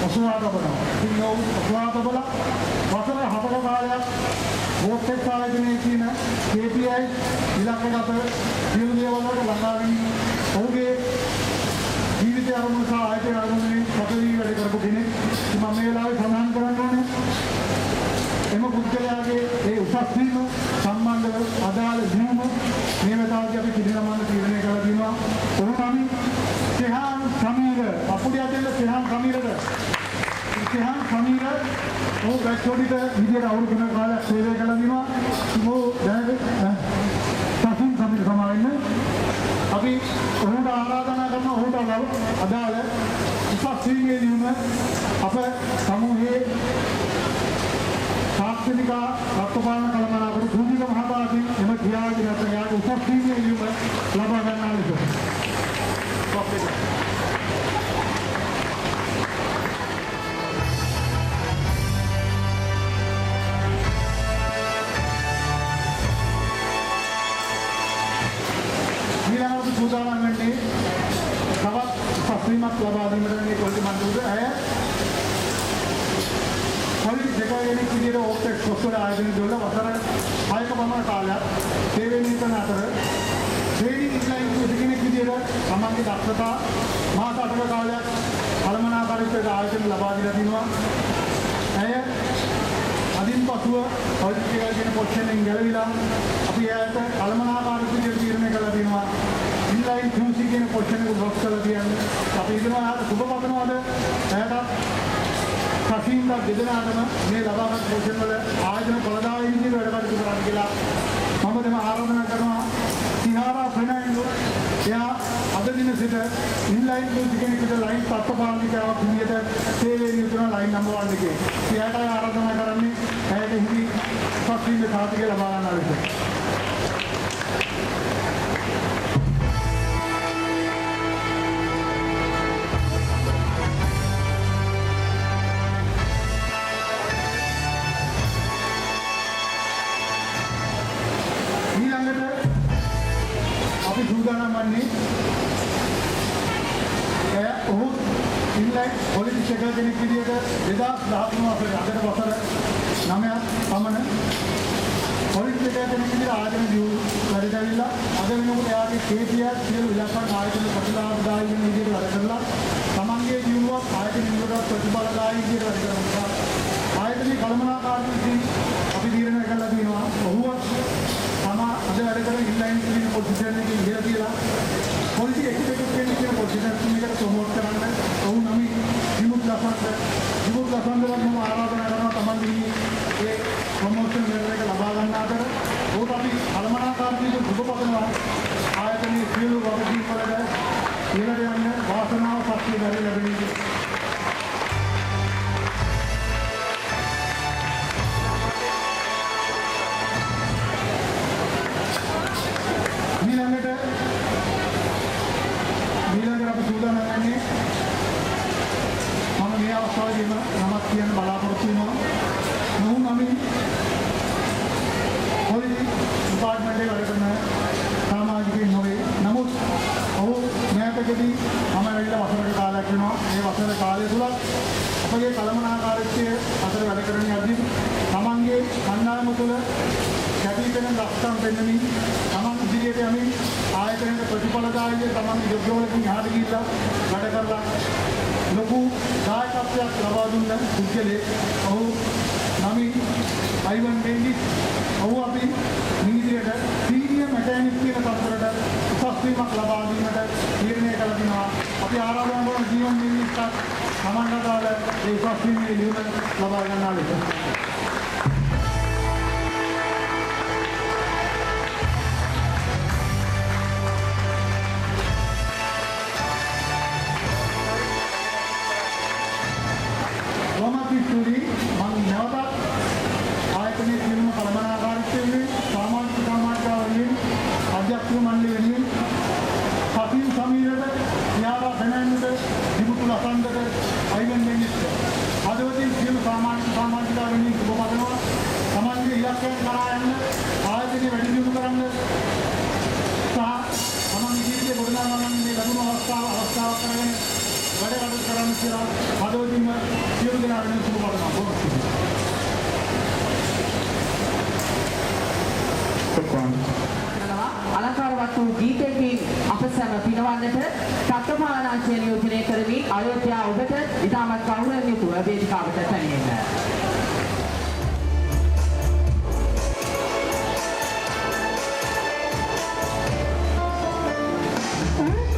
ඔසවා තබනවා. ඉතින් ඔහු ඔසවා තබලා වසර 7ක කාලයක් වෝට්ටෙක් ආයතනයේ තියෙන KPI ඉලක්කගත සියලු දේවල් වලට ළඟා වෙමින් ඔහුගේ ජීවිතය අරමුණු සහ ආයතන අරමුණුලින් සතවී වැඩ කරපු කෙනෙක්. මම මේ වෙලාවේ සඳහන් කරන්න ඕනේ එම පුද්ගලයාගේ ඒ උසස් වීම සම්බන්ධව අදාළ දිනුම මේ වෙලාවේදී අපි පිළිගන්න තීරණය කරලා දිනවා. ඔහු නම් සෙහාන් සමීර අපුඩිය දෙන්න සෙහාන් සමීරට සෙහාන් සමීර ඔහු බැක්කොඩිට විදියට අවුරුදු ගණන් කාලයක් සේවය කළා දිනවා. ඔහු දැන් සතුන් සමීර සමාවෙන්න අපි ඔහුට ආරාධනා කරනවා ඔහුට අදාළ උසස් වීමේ දිනුම අප සමූහයේ තාක්ෂණික රත්පාලන කළමනාකරු සූතික මහතාගෙන් එම ක්‍රියාවලිය නැත්නම් යාගේ උසස් වීමේ දිනුම ලබා ගන්නා ලෙස ඊළඟට සූදානම් වෙන්නේ තවත් උසස් වීමක් ලබා දීමට මේ කොල්ටි මණ්ඩලයේ අය පොලිස් දෙකගෙනෙක් විදිහට ඕපෙක් කොස්වල ආයතන දෙවල වසර 6ක පමණ කාලයක් සේවය නිරත අතර ට්‍රේනින් ඉස්ලාම් කෙනෙක් විදිහට සමාජයේ දක්ෂතා මාස 8ක කාලයක් කළමනාකාරීත්වයට ආයතන ලබා දීලා තිනවා. ඇය අදින් පසුව පොලිස් දෙකගෙන පොස්ටෙන් ගැලවිලා අපි ඇයට කළමනාකාරීත්වයට තීරණය කළා තිනවා. ඉස්ලාම් QC කියන පොස්ටෙන් එක බ්ලොක් කරලා තියන්නේ. අපි ඉගෙනවා සුබ පතනවාද ඇයට කසින්ද දෙදෙනාටම මේ ලබාගත් පොසිෂන් වල ආයතන පළදායි විදිහට වැඩ කටයුතු කරන්න කියලා මම දෙම ආරාධනා කරනවා. සිහාරා ෆර්නැන්ඩෝ එයා අද දින සිට ඉන්ලයින් කෙනෙකුට ලයින් තත්ත්වපාලනිකාවක් විදිහට සේවය නියුතුන ලයින් නම්බර් 1 එකේ. එයාට ආරාධනා කරන්නේ ඇයට හිමි සත්‍විඳ සාතිකය ලබා ගන්න ලෙස. සූදානම් වන්නේ ඔහු ඉන්ලයින් පොලිස් කෙනෙක් විදිහට 2013 වසරේ අදට වසර 9ක් පමණ පොලිස් කෙනෙක් විදිහට ආයතන දියුණු වැඩදැවිලා අද වෙනකොට එයාගේ KPI සියලු ඉලක්කයන් ආයතන ප්‍රතිලාභදායී වෙන විදිහට වැඩ කරලා තමන්ගේ දියුණුවක් ආයතන නිරෝධ ප්‍රතිඵලදායී විදිහට වැඩ කරනවා. ආයතනයේ කළමනාකාරීත්වයෙන් අපි තීරණය කළා තියෙනවා ඔහුව තමා අද වැඩ කරන ඉන්ලයින් කියන පොසිෂන් එකේ ඉඳලා තියලා පොලිසි එක්සිකියුටිව් කෙනෙක් කියන පොසිෂන් එකකට ප්‍රොමෝට් කරන්න ඔහු නම් විමුක්ත ලසන්දවත් මම ආරාධනා කරනවා තමන්ගේ ඒ ප්‍රොමෝෂන් එක ලබා ගන්න අතර ඔහුට අපි කළමනාකාරීත්වයෙන් සුබපතනවා. ආයතනයේ සියලු වගකීම් වලට ඉහළට යන්න වාසනාව ශක්තිය ලැබෙන්නේ වගේම නමක් කියන්න බලාපොරොත්තු වෙනවා. මොහු නමින් පොලිස් ඩිපාර්ට්මන්ට් එකේ වැඩ කරන සමාජිකයෙක් නොවේ. නමුත් ඔහු මෑතකදී මම ඇවිල්ලා වසරක කාලයක් වෙනවා. මේ වසර කාලය තුල අපගේ කළමනාකාරීත්වය අතර වැඩ කරන යද්දී තමන්ගේ කණ්ඩායම තුළ කැපී පෙනෙන දක්ෂකම් පෙන්වමින් තමන් ඉදිරියට යමින් ආයතනයේ ප්‍රතිඵලදායී තමන්ගේ යොග්‍යවලකින් එහාට ගිහිල්ලා වැඩ කරලා ලොකු දායකත්වයක් ලබා දුන්න පුද්ගලයෙක්. ඔහු නමින් අයිවන් බෙන්ඩිස්. ඔහු අපි මිනිදිරියට සීනියර් මැටර්නිටි කියන තත්ත්වයට උසස් වීමක් ලබා දීමට තීරණය කළ දිනවා. අපි ආරාධනා කරන ජීවන් මිනිස්ටර් සමන්නාදාල ඒ උසස් වීමේ ලියුම ලබා ගන්නා ලෙස ස්තුති. මම නැවතත් ආයතනයේ සියලුම කළමනාකාරීත්වයෙන් සමාජික සමාජාවලින් අධ්‍යක්ෂ මණ්ඩලය වෙනුවෙන් සතින් සමීරට න්‍යාය දැනන්නට දිමුතු ලසන්දට අයිවන් මෙන්නිස්ට අදවතින් සියලු සමාජිකාවලින් සුබ පතනවා. සමාජයේ ඉලක්කයන් කරා යන්න ආයතනයේ වැඩි දියුණු කරන්න සහ තමන්ගේ ජීවිතේ ගොඩනගා ගන්න මේ ලැබුණු අවස්ථාවක් කරගෙන වැඩ කටයුතු කරන්න කියලා අදවතින්ම සියලු දෙනා වෙනුවෙන් සුබ පතනවා. අලංකාරවත් වූ ගීතයකින් අප සැම පිනවන්නට චක්‍රපාලනාංශය නියෝජනය කරමින් අයෝධ්‍යා ඔබට ඉතාමත් කරුණාවෙන් යුතුව වේදිකාවට පැමිණෙන්න. Thank you.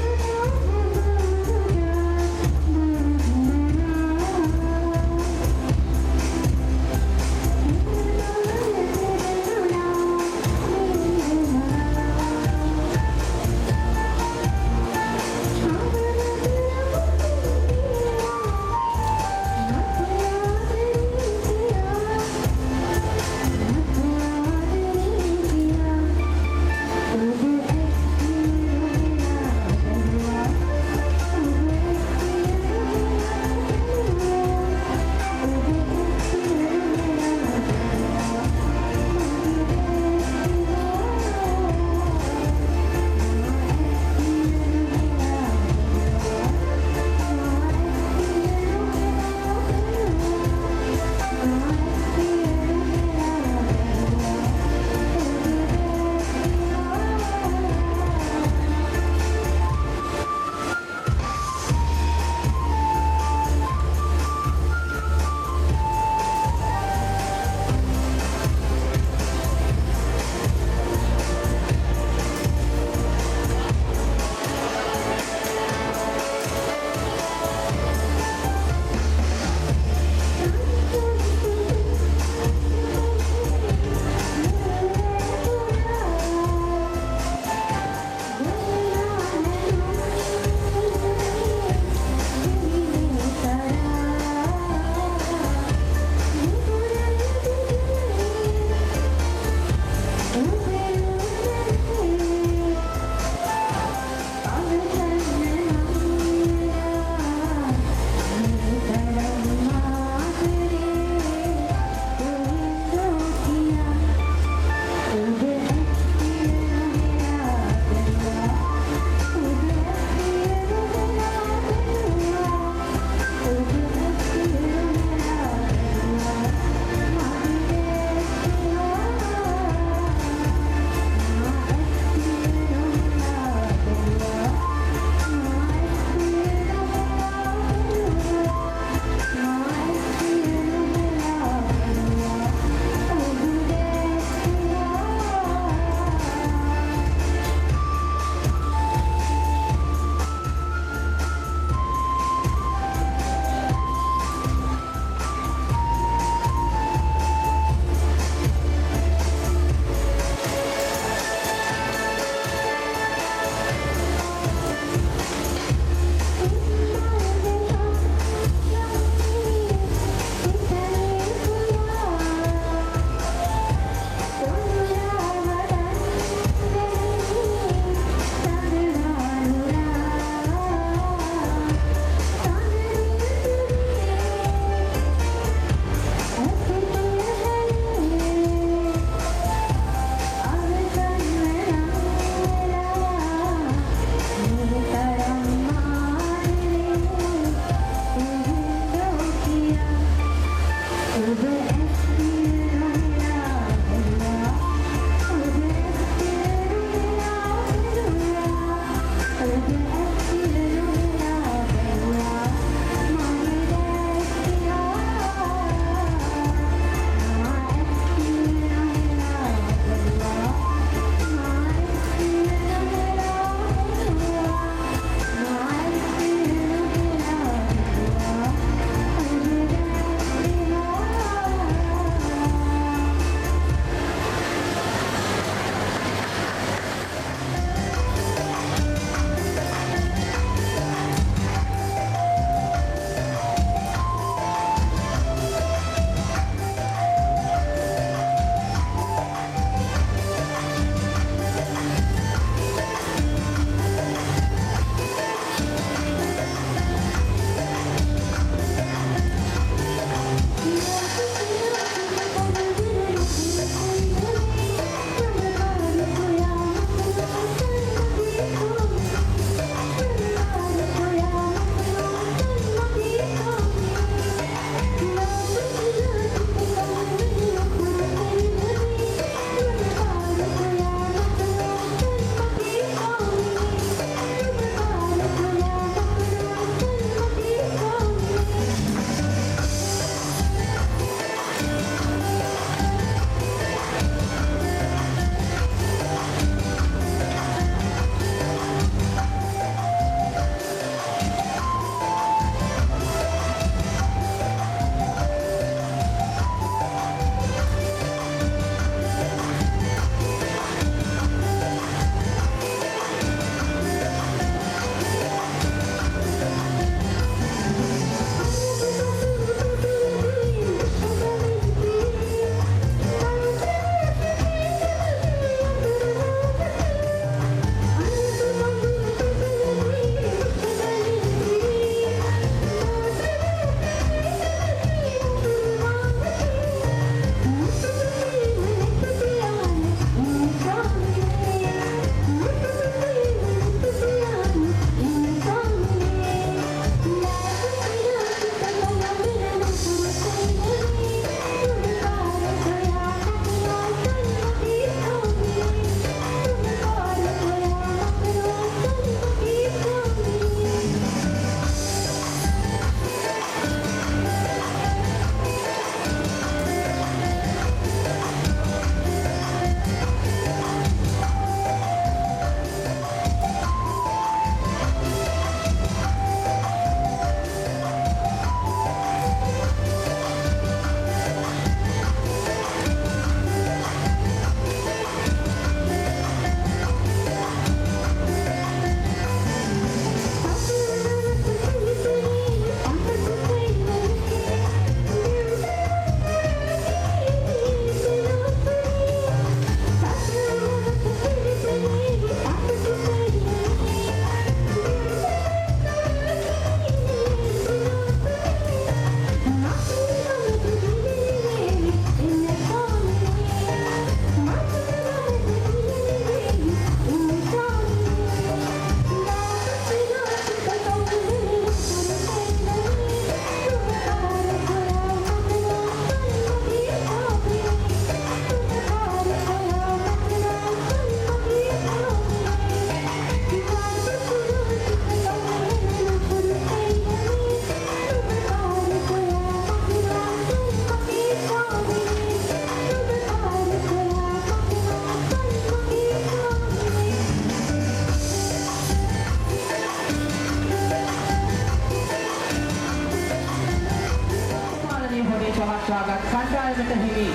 පවත්වාගත් කණ්ඩායමට හිමි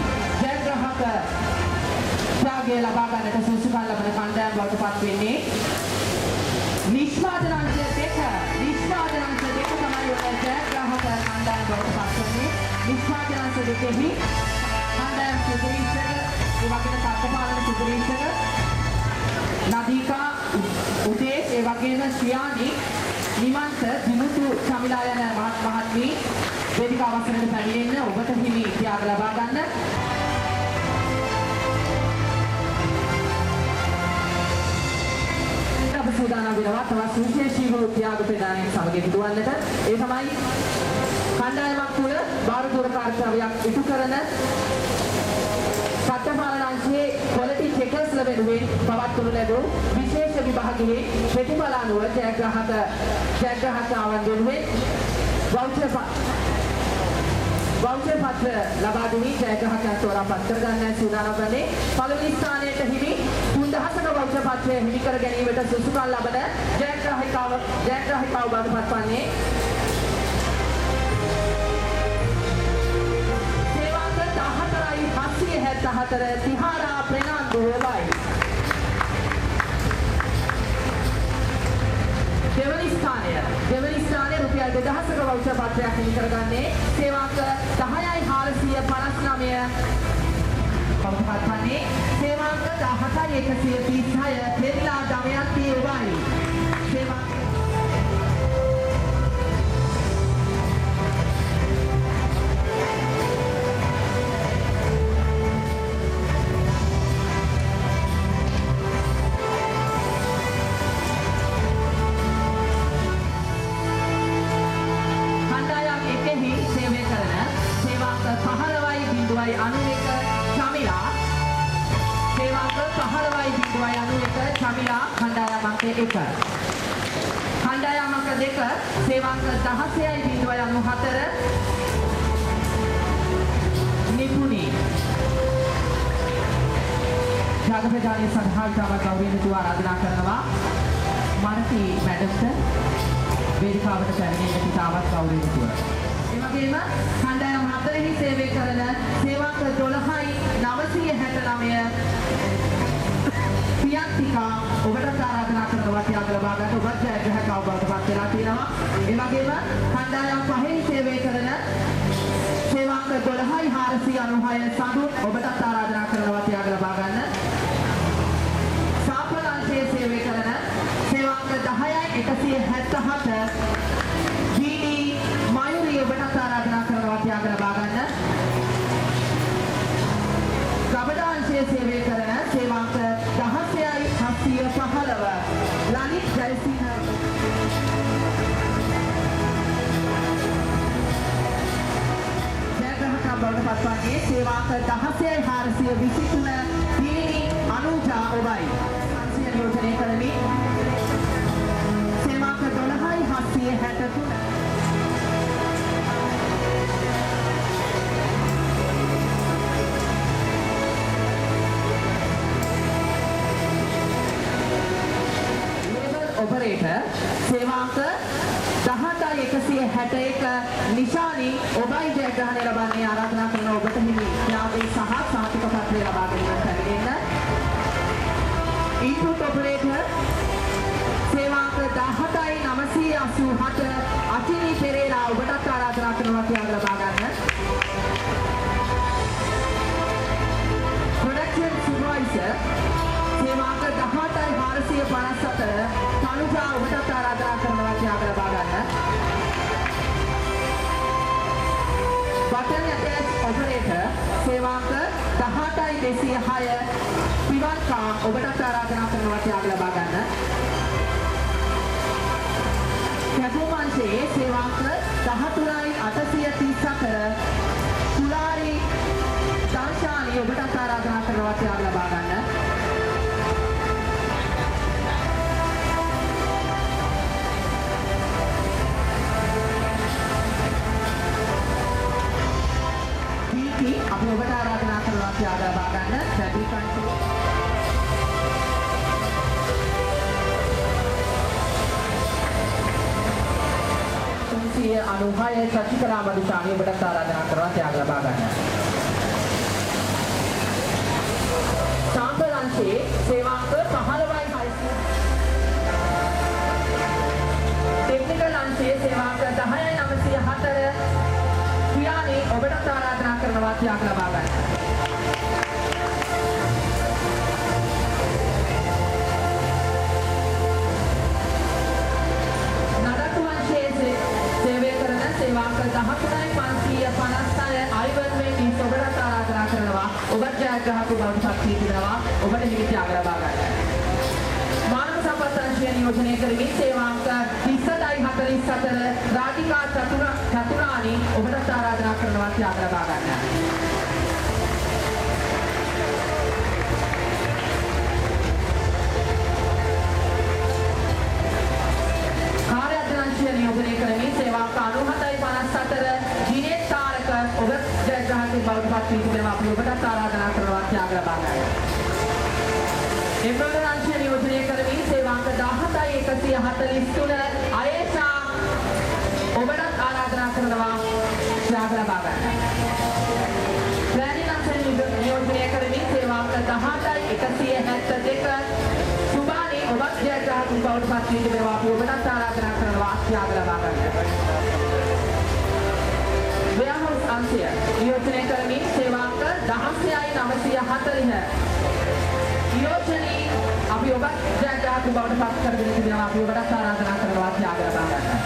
ජයග්‍රහක ත්‍යාගය ලබා ගන්නට සුසුකම් ලබන කණ්ඩායම බවට පත් වෙන්නේ නිෂ්පාදන අංශ දෙක තමයි ඔය ජයග්‍රහක කණ්ඩායම බවට පත් වෙන්නේ නිෂ්පාදන අංශ දෙකෙහි කණ්ඩායම් සුපිරිසක ඒ වගේම සත්පාලන සුපිරිසක නදීකා උදේශ් ඒ වගේම ශ්‍රියානි නිමන්ත දිමුතු චමිලා යන මහත්මී වේදිකාව අවසරයට පැමිණෙන්න ඔබට හිමි ත්‍යාග ලබා ගන්න. අප සූදානම් වෙනවා තවත් සුවිශේෂී වූ ත්‍යාග ප්‍රදානයෙන් සමග හිටවන්නට. ඒ තමයි කණ්ඩායමක් තුළ භාරදූර කාර්යයක් ඉටු කරන සත්පාලන අංශයේ ක්වොලිටි චෙකර්ස්ලා වෙනුවෙන් පවත්වනු ලැබූ විශේෂ විභාගයේ ප්‍රතිඵල අනුව ජයග්‍රහකයන් වෙනුවෙන් වවුචර් පත්‍ර ලබා දෙමින් ජයග්‍රහකයන් තෝරා පත් කර ගන්න සූදානම් වන්නේ. පළවෙනි ස්ථානයට හිමි 3000ක වවුචර් පත්‍රය හිමි කර ගැනීමට සුසුකම් ලබන ජයග්‍රාහිකාව බවට පත් වන්නේ සේවාංග 14,774 තිහාරා ප්‍රනාන්දු වයි. දෙවනි ස්ථානය රුපියල් 2000ක වවුචර් පත්‍රයක් හිමි කරගන්නේ සේවාංග 10,459 පවත්පත් වන්නේ සේවාංග 17,136 පෙරිලා දමයන්ති වයි. කණ්ඩායම් අංක 1 කණ්ඩායම් අංක 2 සේවාංක 16.94 නිපුණි ජාගපේදානයේ සඳහා ඉතාමත් ගෞරවණීය ආරාධනා කරනවා මානසි මැඩම්ට වේදිකාවට පැමිණෙන්නට ඉතාමත් ගෞරවණීය. ඒ වගේම කණ්ඩායම් 4 සේවය කරන සේවාංක 12,969 පියන්තිකා ඔබට ආරාධනා කරනවා ත්‍යාග ලබා ගන්න ඔබත් ජයග්‍රහකව බවට පත් වෙලා තියෙනවා. ඒ වගේම කණ්ඩායම් 5 සේවය කරන සේවාංක 12,496 සඳු ඔබට ආරාධනා කරනවා ත්‍යාග ලබා ගන්න. සාපල අංශයේ සේවය කරන සේවාංක 10,177 ජී.ඩී. මයුරි ඔබට ආරාධනා කරනවා ත්‍යාග ලබා ගන්න. ගබඩා අංශයේ සේවය කරන සේවාංක 16,715 ලලිත් ජයසිංහ ජයග්‍රහක බවට පත්වන්නේ සේවාංක 16,423 පිරිණි අනුජා ඔබයි. සංසිය නියෝජනය කරමින් සේවාංක 12,763 ऑपरेटर सेवांक 10,161 निशानी ඔබයි ජයග්‍රහණය ලබන්නේ ආරාධනා කරන ඔබට හිමි ත්‍යාගය සහ සාතික පත්‍රය ලබා ගැනීමට පැමිණෙන්න. ඉන්පුට් ඔපරේටර් සේවාංක 17,987 අචිනි පෙරේරා ඔබට ආරාධනා කරනවා ත්‍යාග ලබා ගන්න. ප්‍රොඩක්ෂන් සුපර්වයිසර් සේවාංක 17,454 තනුජා ඔබට ආරාධනා කරනවා ත්‍යාග ලබා ගන්න. බටන් ඇටච් ඔපරේටර් සේවාංක 18,206 පිවන්කා ඔබට ආරාධනා කරනවා ත්‍යාග ලබා ගන්න. කැපුම් අංශයේ සේවාංක 13,834 කුලාරි දර්ශානි ඔබට ආරාධනා කරනවා ත්‍යාග ලබා ගන්න. අපි ඔබට ආරාධනා කරනවා ත්‍යාග ලබා ගන්න. බැටරි කන්ට්‍රෝල් 300 996 සචිකලා මදුෂාණිය ඔබට ආරාධනා කරනවා ත්‍යාග ලබා ගන්න. සාම්ප්‍රදායික අංශයේ සේවාංක 15යි 600. ටෙක්නිකල් අංශයේ සේවාංක 10යි 904. පියාණි ඔබට ආරාධනා කරනවා ත්‍යාග ලබා ගන්න. සේවාංක 13යි 556 අයිවන් මෙන්ඩි ඔබට ආරාධනා කරනවා ඔබට ජයග්‍රාහක බවට පත් වී තිබෙනවා ඔබට නිමිති ආග ලබා ගන්න. මානව සම්පත් අංශය නියෝජනය කරමින් සේවාංක 30යි 44 රාධිකා චතුරානි ඔබට ආරාධනා කරනවා ත්‍යාග ලබා ගන්න. නියෝජනය කරමින් සේවාංක 97යි 54 දිනේ තාරක ඔබ ජයග්‍රාහකෙක් බවට පත් වී තිබෙනවා අපි ඔබට ආරාධනා කරනවා ත්‍යාග ලබා ගන්න. එම්බ්‍රොයිඩර් අංශය නියෝජනය කරමින් සේවාංක 17යි 143 අයේෂා ඔබට ආරාධනා කරනවා ත්‍යාග ලබා ගන්න. ප්ලෑනින් අංශය නියෝජනය කරමින් සේවාංක 18යි 172 සුබානි ඔබ ජයග්‍රාහකෙක් බවට පත් වී තිබෙනවා අපි ඔබට ආරාධනා කරනවා ත්‍යාග ලබා ගන්න. වෙයාහවුස් අංශය නියෝජනය කරමින් සේවාංක 16යි 940 නියෝජනී අපි ඔබ ජයග්‍රාහකෙක් බවට පත් කරගෙන තිබෙනවා අපි ඔබට ආරාධනා කරනවා ත්‍යාග ලබා ගන්න.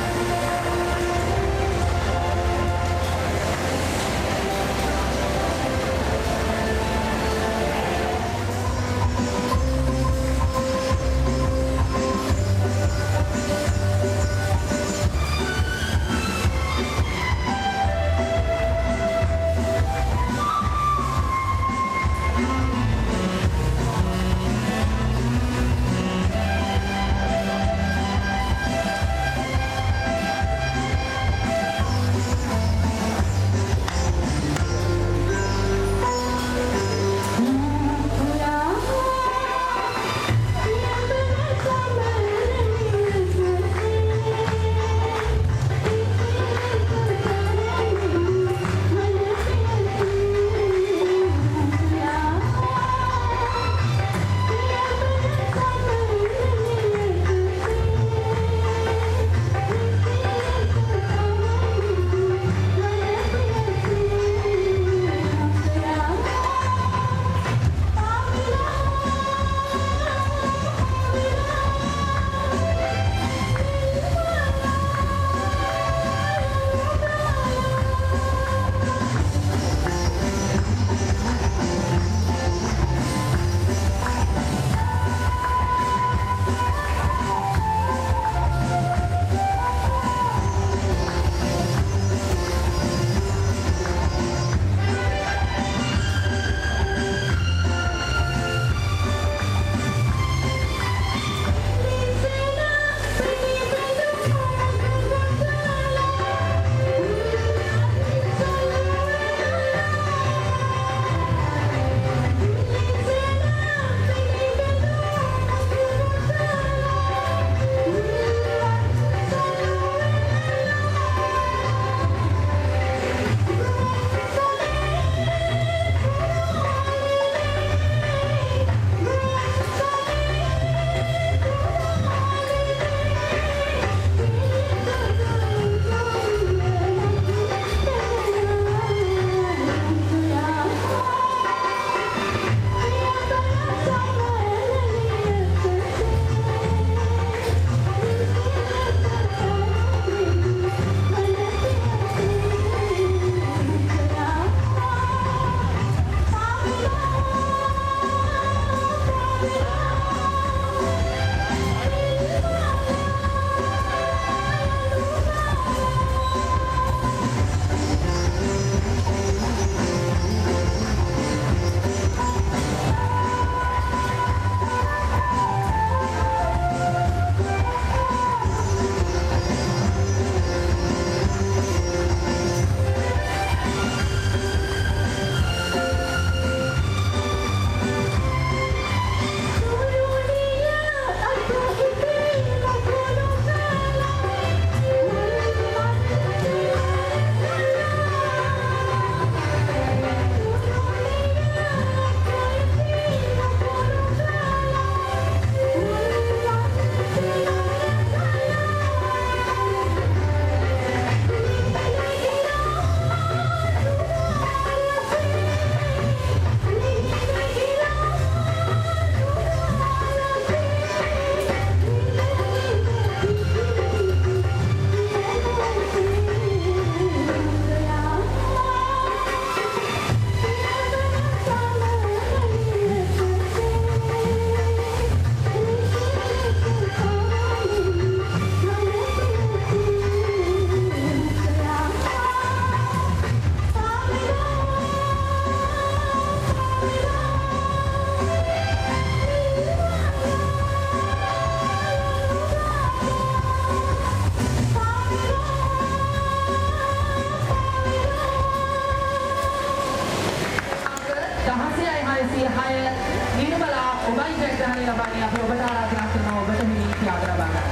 ජයග්‍රහණය ලබන්නේ අපි ඔබට ආරාධනා කරනවා ඔබට හිමි ත්‍යාග ලබා ගන්න.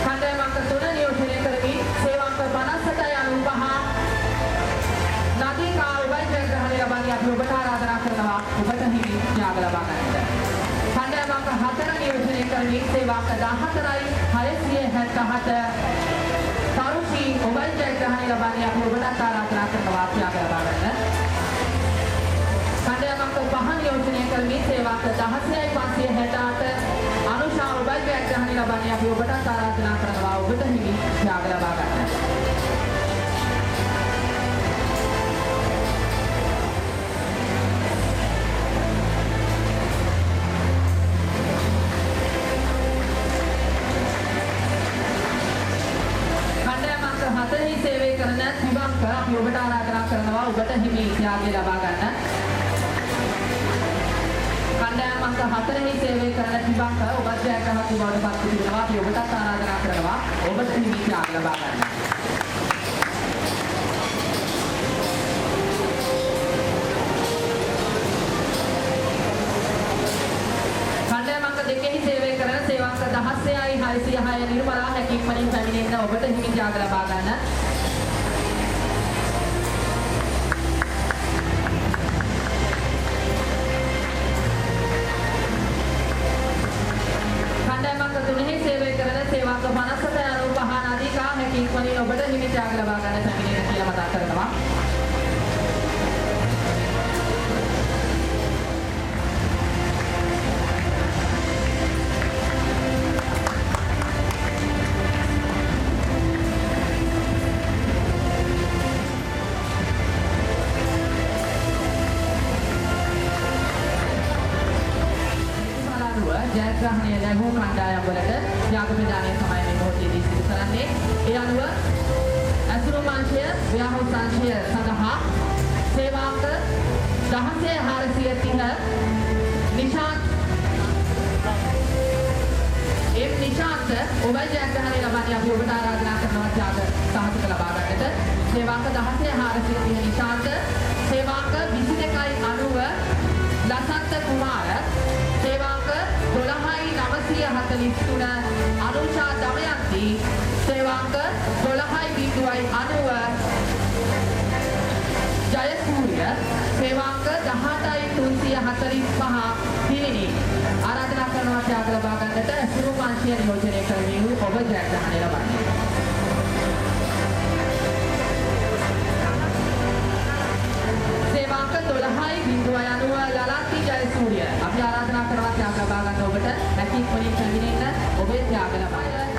කණ්ඩායම අංක 3 නියෝජනය කරමින් සේවාංක 57 95 නදීකා ඔබයි ජයග්‍රහණය ලබන්නේ අපි ඔබට ආරාධනා කරනවා ඔබට හිමි ත්‍යාග ලබා ගන්නට. කණ්ඩායම අංක 4 නියෝජනය කරමින් සේවාංක 14යි 677 තරුෂි ඔබයි ජයග්‍රහණය ලබන්නේ අපි ඔබට ආරාධනා කරනවා ත්‍යාග ලබා ගන්න. කණ්ඩායම අංක 5 නියෝජනය කරමින් සේවාංක 16යි 568 අනුෂා ඔබයි ජයග්‍රහණය ලබන්නේ අපි ඔබට ආරාධනා කරනවා ඔබට හිමි ත්‍යාග ලබා ගන්න. හතරෙහි සේවය කරන තිබංක අපි ඔබට ආරාධනා කරනවා ඔබට හිමි ත්‍යාගය ලබා ගන්න. කණ්ඩායම අංක 4හි සේවය කරන තිබංක ඔබත් ජයග්‍රහණය බවට පත් වෙනවා අපි ඔබට ආරාධනා කරනවා ඔබට හිමි ත්‍යාගය ලබා ගන්න. කණ්ඩායම අංක 2හි සේවය කරන සේවාංක 16යි 606 නිර්මලා හැකියික්මනින් පැමිණෙන්න ඔබට හිමි ත්‍යාග ලබා ගන්න. කණ්ඩායම අංක 3හි සේවය කරන සේවාංක 57 95 නදීකා හැකියික්මනින් ඔබට හිමි ත්‍යාග ලබා ගන්න පැමිණෙන්න කියලා මතක් කරනවා. ජයග්‍රහණය ලැබූ කණ්ඩායම් වලට ත්‍යාග ප්‍රදානය තමයි මේ මොහොතේදී සිදු කරන්නේ. ඒ අනුව අසුරු මාංශය ව්‍යාහෘත අංශය සඳහා සේවාංක 16430 නිශාන්ත් නිශාන්ත් ඔබයි ජයග්‍රහණය ලබන්නේ අපි ඔබට ආරාධනා කරනවා ත්‍යාග සහතික ලබා ගන්නට. සේවාංක 16430 නිශාන්ත් සේවාංක 2290 ලසන්ත කුමාර සේවාංක 12943 අනුෂා දමයන්ති සේවාංක 12.90 ජයසූරිය සේවාංක 18.345 හිමිනි ආරාධනා කරනවා ත්‍යාග ලබා ගන්නට සුරු මාංශය නියෝජනය කරමින් ඔබ ජයග්‍රහණය ලබන්නේ. සේවාංක 12.90 ලලන්ති ජයසූරිය අපි ආරාධනා කරනවා ත්‍යාග ලබා ගන්න ඔබට හැකියික්මනින් පැමිණෙන්න ඔබේ ත්‍යාග ලබා ගන්න.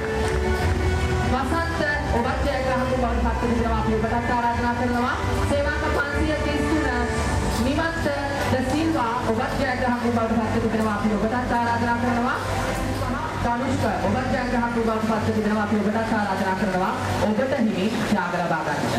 වසන්ත ඔබත් ජයග්‍රහණය බවට පත් වෙනවා අපි ඔබට ආරාධනා කරනවා සේවාංක 533 නිමන්ත ද සිල්වා ඔබත් ජයග්‍රහණය බවට පත් වෙනවා අපි ඔබට ආරාධනා කරනවා. තනුෂ්ක ඔබත් ජයග්‍රහණය බවට පත් වෙනවා අපි ඔබට ආරාධනා කරනවා ඔබට හිමි ත්‍යාග ලබා ගන්නට.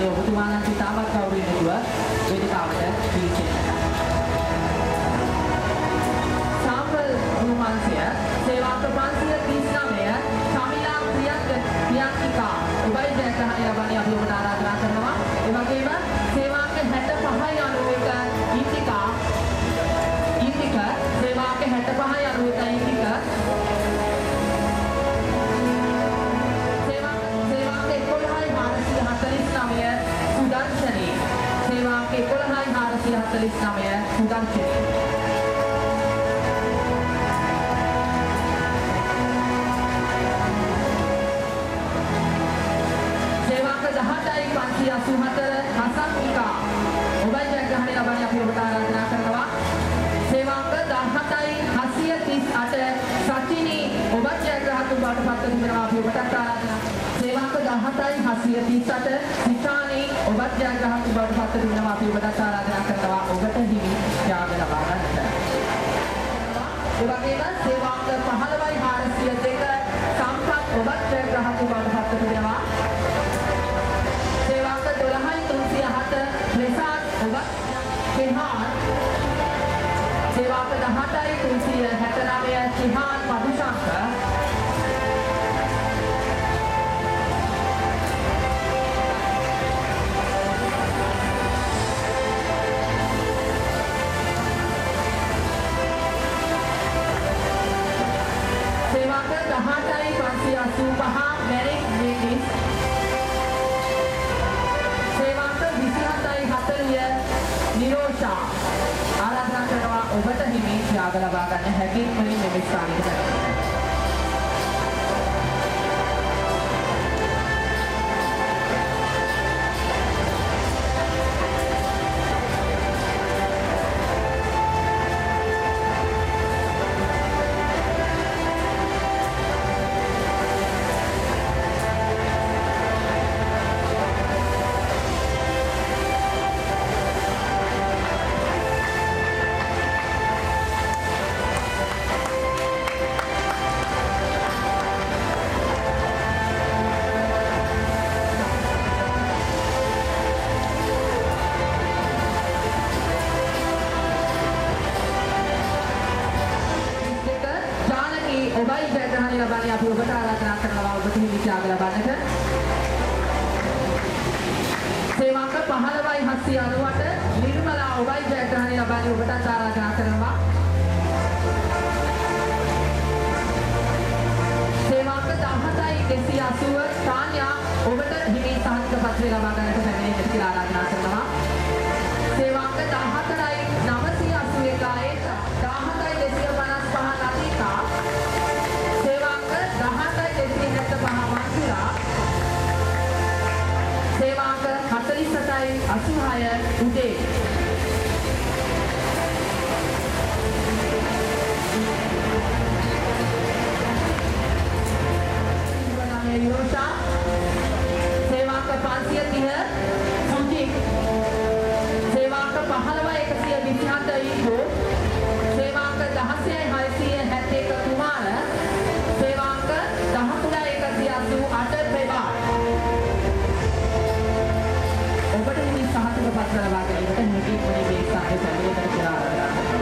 ඔබතුමාලන්ට තාමත් කවුරුන් නෙව වේදිකාවට පිළිසෙන්නට. සාම්පල් ගුරුමාංශය සේවාංක 539 සමිලා ප්‍රියන්තිකා ඔබයි ජයග්‍රහණය ලබන්නේ අපි ඔබට ආරාධනා කරනවා. ඒ වගේම සේවාංක 65.91 ඉන්දිකා සේවාංක 65.91 ඉන්දිකා සේවාංක 11.449 සුදර්ශනී 584 හසන්නිකා ඔබයි ජයග්‍රහණය ලබන්නේ අපි ඔබට ආරාධනා කරනවා. සේවාංක 17.738 සචිනි ඔබත් ජයග්‍රහතුන් බවට පත් වෙනවා අපි ඔබට ආරාධනා. සේවාංක 17.738 සිතානි ඔබත් ජයග්‍රහතුන් බවට පත් වෙනවා අපි ඔබට ආරාධනා කරනවා. ඔබට හිමි ත්‍යාග ලබා ගන්නට. ඒ වගේම සේවාංක 15.402 සම්පත් ඔබත් ජයග්‍රහතුන් බවට පත් වෙනවා. සේවාංක 12.307 ප්‍රසාද් ඔබත් කෙහාන් සේවාංක 18.369 කිහාන් මදුශංක සේවාංක 18.585 මෙරික් විනිස් සේවාංක 27.40 නිරෝෂා ආරාධනා කරනවා ඔබට හිමි ත්‍යාග ලබා ගන්න හැකි මුලින් මේ ස්ථානෙට පැමිණෙන්න. ඔබයි ජයග්‍රහණය ලබන්නේ අපි ඔබට ආරාධනා කරනවා ඔබට හිමි ත්‍යාග ලබන්නට. සේවාංක 15.798 නිර්මලා ඔබයි ජයග්‍රහණය ලබන්නේ ඔබට ආරාධනා කරනවා. සේවාංක 17.280 තාන්යා ඔබට හිමි සහතික පත්‍රය ලබා ගන්නට පැමිණෙන්න කියලා ආරාධනා කරනවා. සේවාංක 17.981 17.255 ලතිකා සේවාංක 17.275 මන්සුරා සේවාංක 47.86 උදේ යෝෂා සේවාංක 530 සුජිත් සේවාංක 15.127 ඉක්කෝ සේවාංක 16.671 කුමාර සේවාංක 13.188 ප්‍රභා ඔබට මේ සහතික පත්‍ර ලබා ගැනීමට හැකි වුණේ මේ ස්ථානයේ පැමිණෙන්නට කියලා ආරාධනා කරනවා.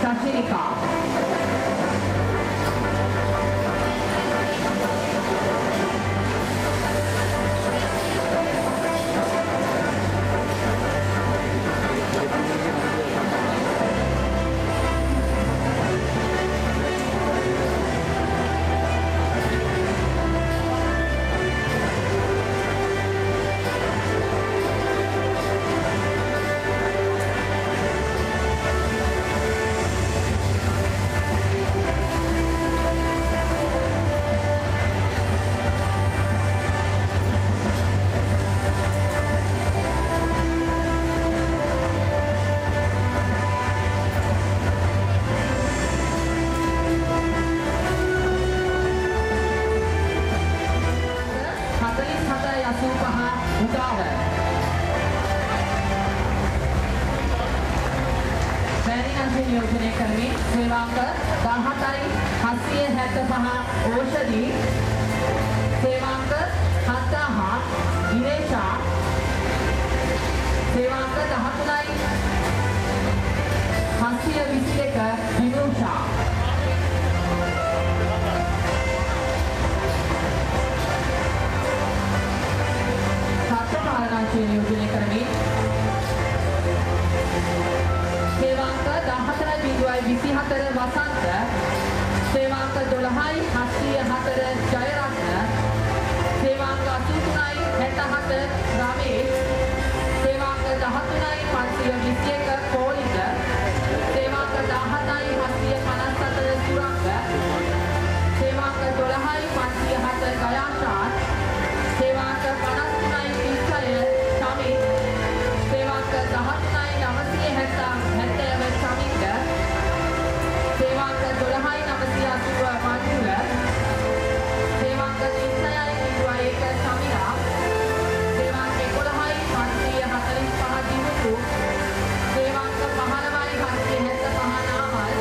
Sashinika. පාලනාංශය නියෝජනය කරමින් සේවාංක 17යි 775 ඕෂධි සේවාංක 7000 ඉරේෂා සේවාංක 13යි 722 විනෝෂා පාලනාංශය නියෝජනය කරමින් සේවාංක 14.24 වසන්ත සේවාංක 12යි 704 ජයරත්න සේවාංක 83යි 67 රමේෂ් සේවාංක 13යි 521 කෝලිත සේවාංක 17යි 754 සුරංග සේවාංක 12යි 507 ගයාශාන් සේවාංක 53යි 36 සමිත් සේවාංක 13යි 970 සමිත් සේවාංක 12යි 980 මංජුල සේවාංක 36යි 91 සමිරා සේවාංක 11යි 545 දිමුතු සේවාංක 15යි 775 නාමල්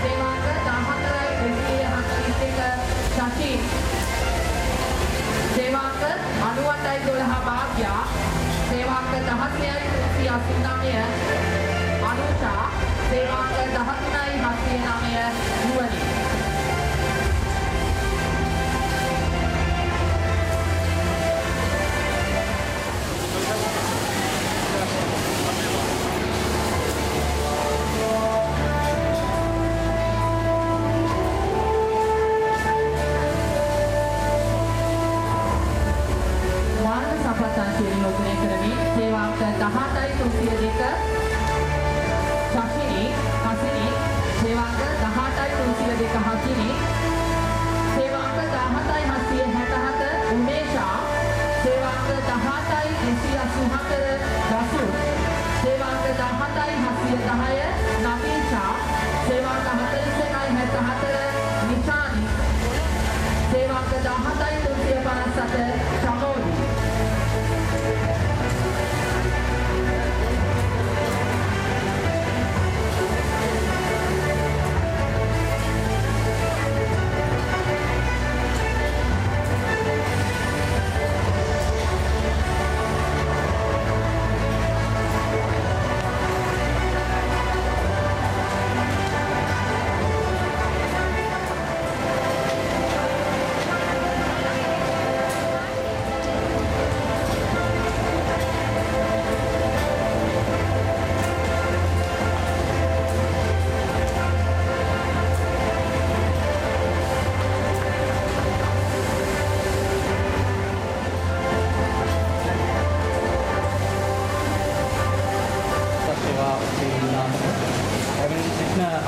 සේවාංක 14යි 241 ශෂි සේවාංක 98.12 භාග්‍යා සේවාංක 16යි 389 අනුෂා සේවාංක 13යි 709 නුවණි සේවාංක 18යි 302 ශෂිනි හසිනි සේවාංක 18යි 302 හසිනි සේවාංක 17යි 767 උමේෂා සේවාංක 18යි 284 දසු සේවාංක 17යි 710 නවීෂා සේවාංක 41යි 74 නිෂානි සේවාංක 17යි 357 චමෝලි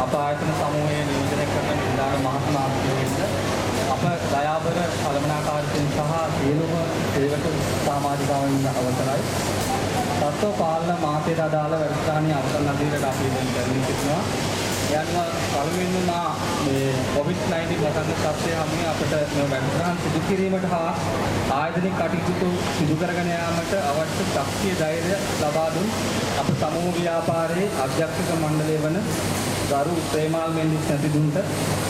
අප ආයතන සමූහයේ නියෝජනය කරන නිලධාර මහත්මාතුමියන්ට අප දයාබර කළමනාකාරීත්වයෙන් සහ සියලුම සේවක සමාජිකයන් අවසරයි. තත්ත්ව පාලන මාතයට අදාළ වැඩසටහනේ අවසන් අදියරට අපි දැන් කරමින් සිටිනවා. යන්න පළමුවෙන්ම මේ COVID-19 වසංගත තත්ත්වය හැමෝම අපිට මේ වැඩසටහන් සිදු කිරීමට හා ආයතනික කටයුතු සිදු කරගෙන යාමට අවශ්‍ය ශක්තිය ධෛර්යය ලබා දුන් අප සමූහ ව්‍යාපාරයේ අධ්‍යක්ෂක මණ්ඩලය වන ගරු ප්‍රේමාල් මෙන්ඩිස් මැතිතුන්ට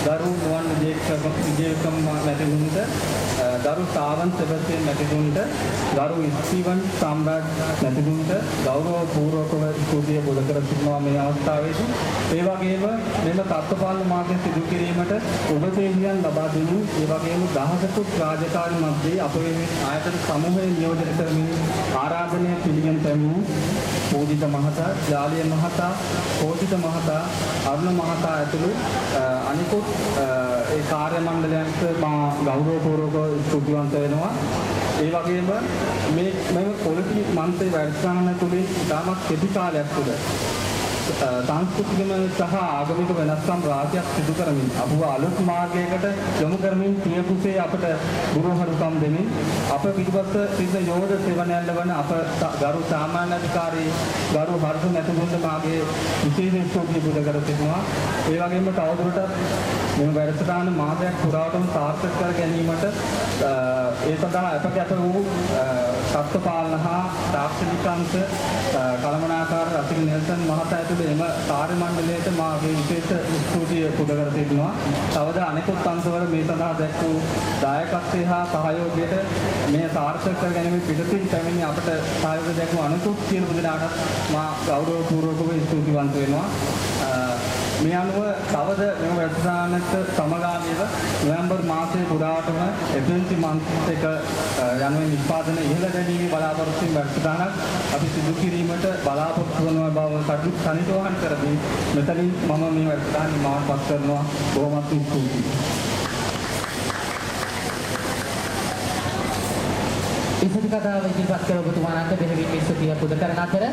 ගරු නුවන් විජේකම් මැතිතුන්ට ගරු සාවන් සෙබස්තියන් මැතිතුන්ට ගරු ස්ටීවන් සම්රාජ් මැතිතුන්ට ගෞරවපූර්වකව ස්තුතිය පුද කර සිටිනවා මේ අවස්ථාවේදී. ඒ වගේම මෙම තත්ත්වපාලන මාර්ගය සිදු කිරීමට උපදේශයන් ලබා දුන්නු ඒ වගේම දහසකුත් රාජකාරී මැද්දේ අප ආයතන සමූහයේ නියෝජනය කරමින් ආරාධනය පිළිගෙන පැමිණි පූජිත මහතා, ජාලිය මහතා, පෝෂිත මහතා, අරුණ මහතා ඇතුළු අනිකුත් ඒ කාර්ය මණ්ඩලයන්ට මා ගෞරවපූර්වක ස්තුතිවන්ත වෙනවා. ඒ වගේම මේ පොලිටි මන්ත්‍රී වැඩසටහන තුළින් ඉතාමත් කෙටි කාලයක් තුළ සංස්කෘතිකම සහ ආගමික වෙනස්කම් රාශියක් සිදු කරමින් අපව අලුත් මාර්ගයකට යොමු කරමින් පියකුසේ අපට ගුරුහරුකම් දෙමින් අප පිටපත සිද්ධ යෝධ සේවනයන් ලබන අප ගරු සාමාන්‍ය අධිකාරී ගරු හර්ෂ මැතිතුන්ට මාගේ විශේෂ ස්තුතිය පුද කර සිටිනවා. ඒ වගේම තවදුරටත් මෙම වැඩසටහන මාසයක් පුරාවටම සාර්ථක කර ගැනීමට ඒ සඳහා අප කැප වූ තත්ත්ව පාලන හා තාක්ෂණික අංශ කළමනාකාරී කළමනාකාර රසික නෙල්සන් මහතා ඇතුළු එම කාර්ය මණ්ඩලයට මාගේ විශේෂ ස්තුතිය පුද කර සිටිනවා. තවද අනෙකුත් අංශවල මේ සඳහා දැක් වූ දායකත්වය හා සහයෝගයට මේ සාර්ථක කර ගැනීම පිටතින් පැමිණි අපට සහයෝගය දැක්වූ අනෙකුත් සියලු දෙනාට මා ගෞරවපූර්වකව ස්තුතිවන්ත වෙනවා. මේ අනුව තවද මෙම වැඩසටහනට සමගාමීව නොවැම්බර් මාසයේ පුරාවටම එෆ්එම්සි මන්ත් එක යනුවෙන් නිෂ්පාදන ඉහළ දැමීමේ බලාපොරොත්තු වෙන වැඩසටහනක් අපි සිදු කිරීමට බලාපොරොත්තු වන බව සනිටුහන් කරමින් මෙතනින් මම මේ වැඩසටහන මාර්පත් කරනවා. බොහොමත් ස්තුතියි. ඉතින් කතාව ඉදිරිපත් කළ ඔබතුමාණන්ට බෙහෙවින් ස්තුතිය පුද කරන අතර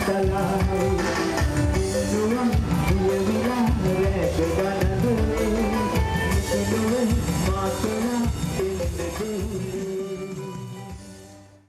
Salam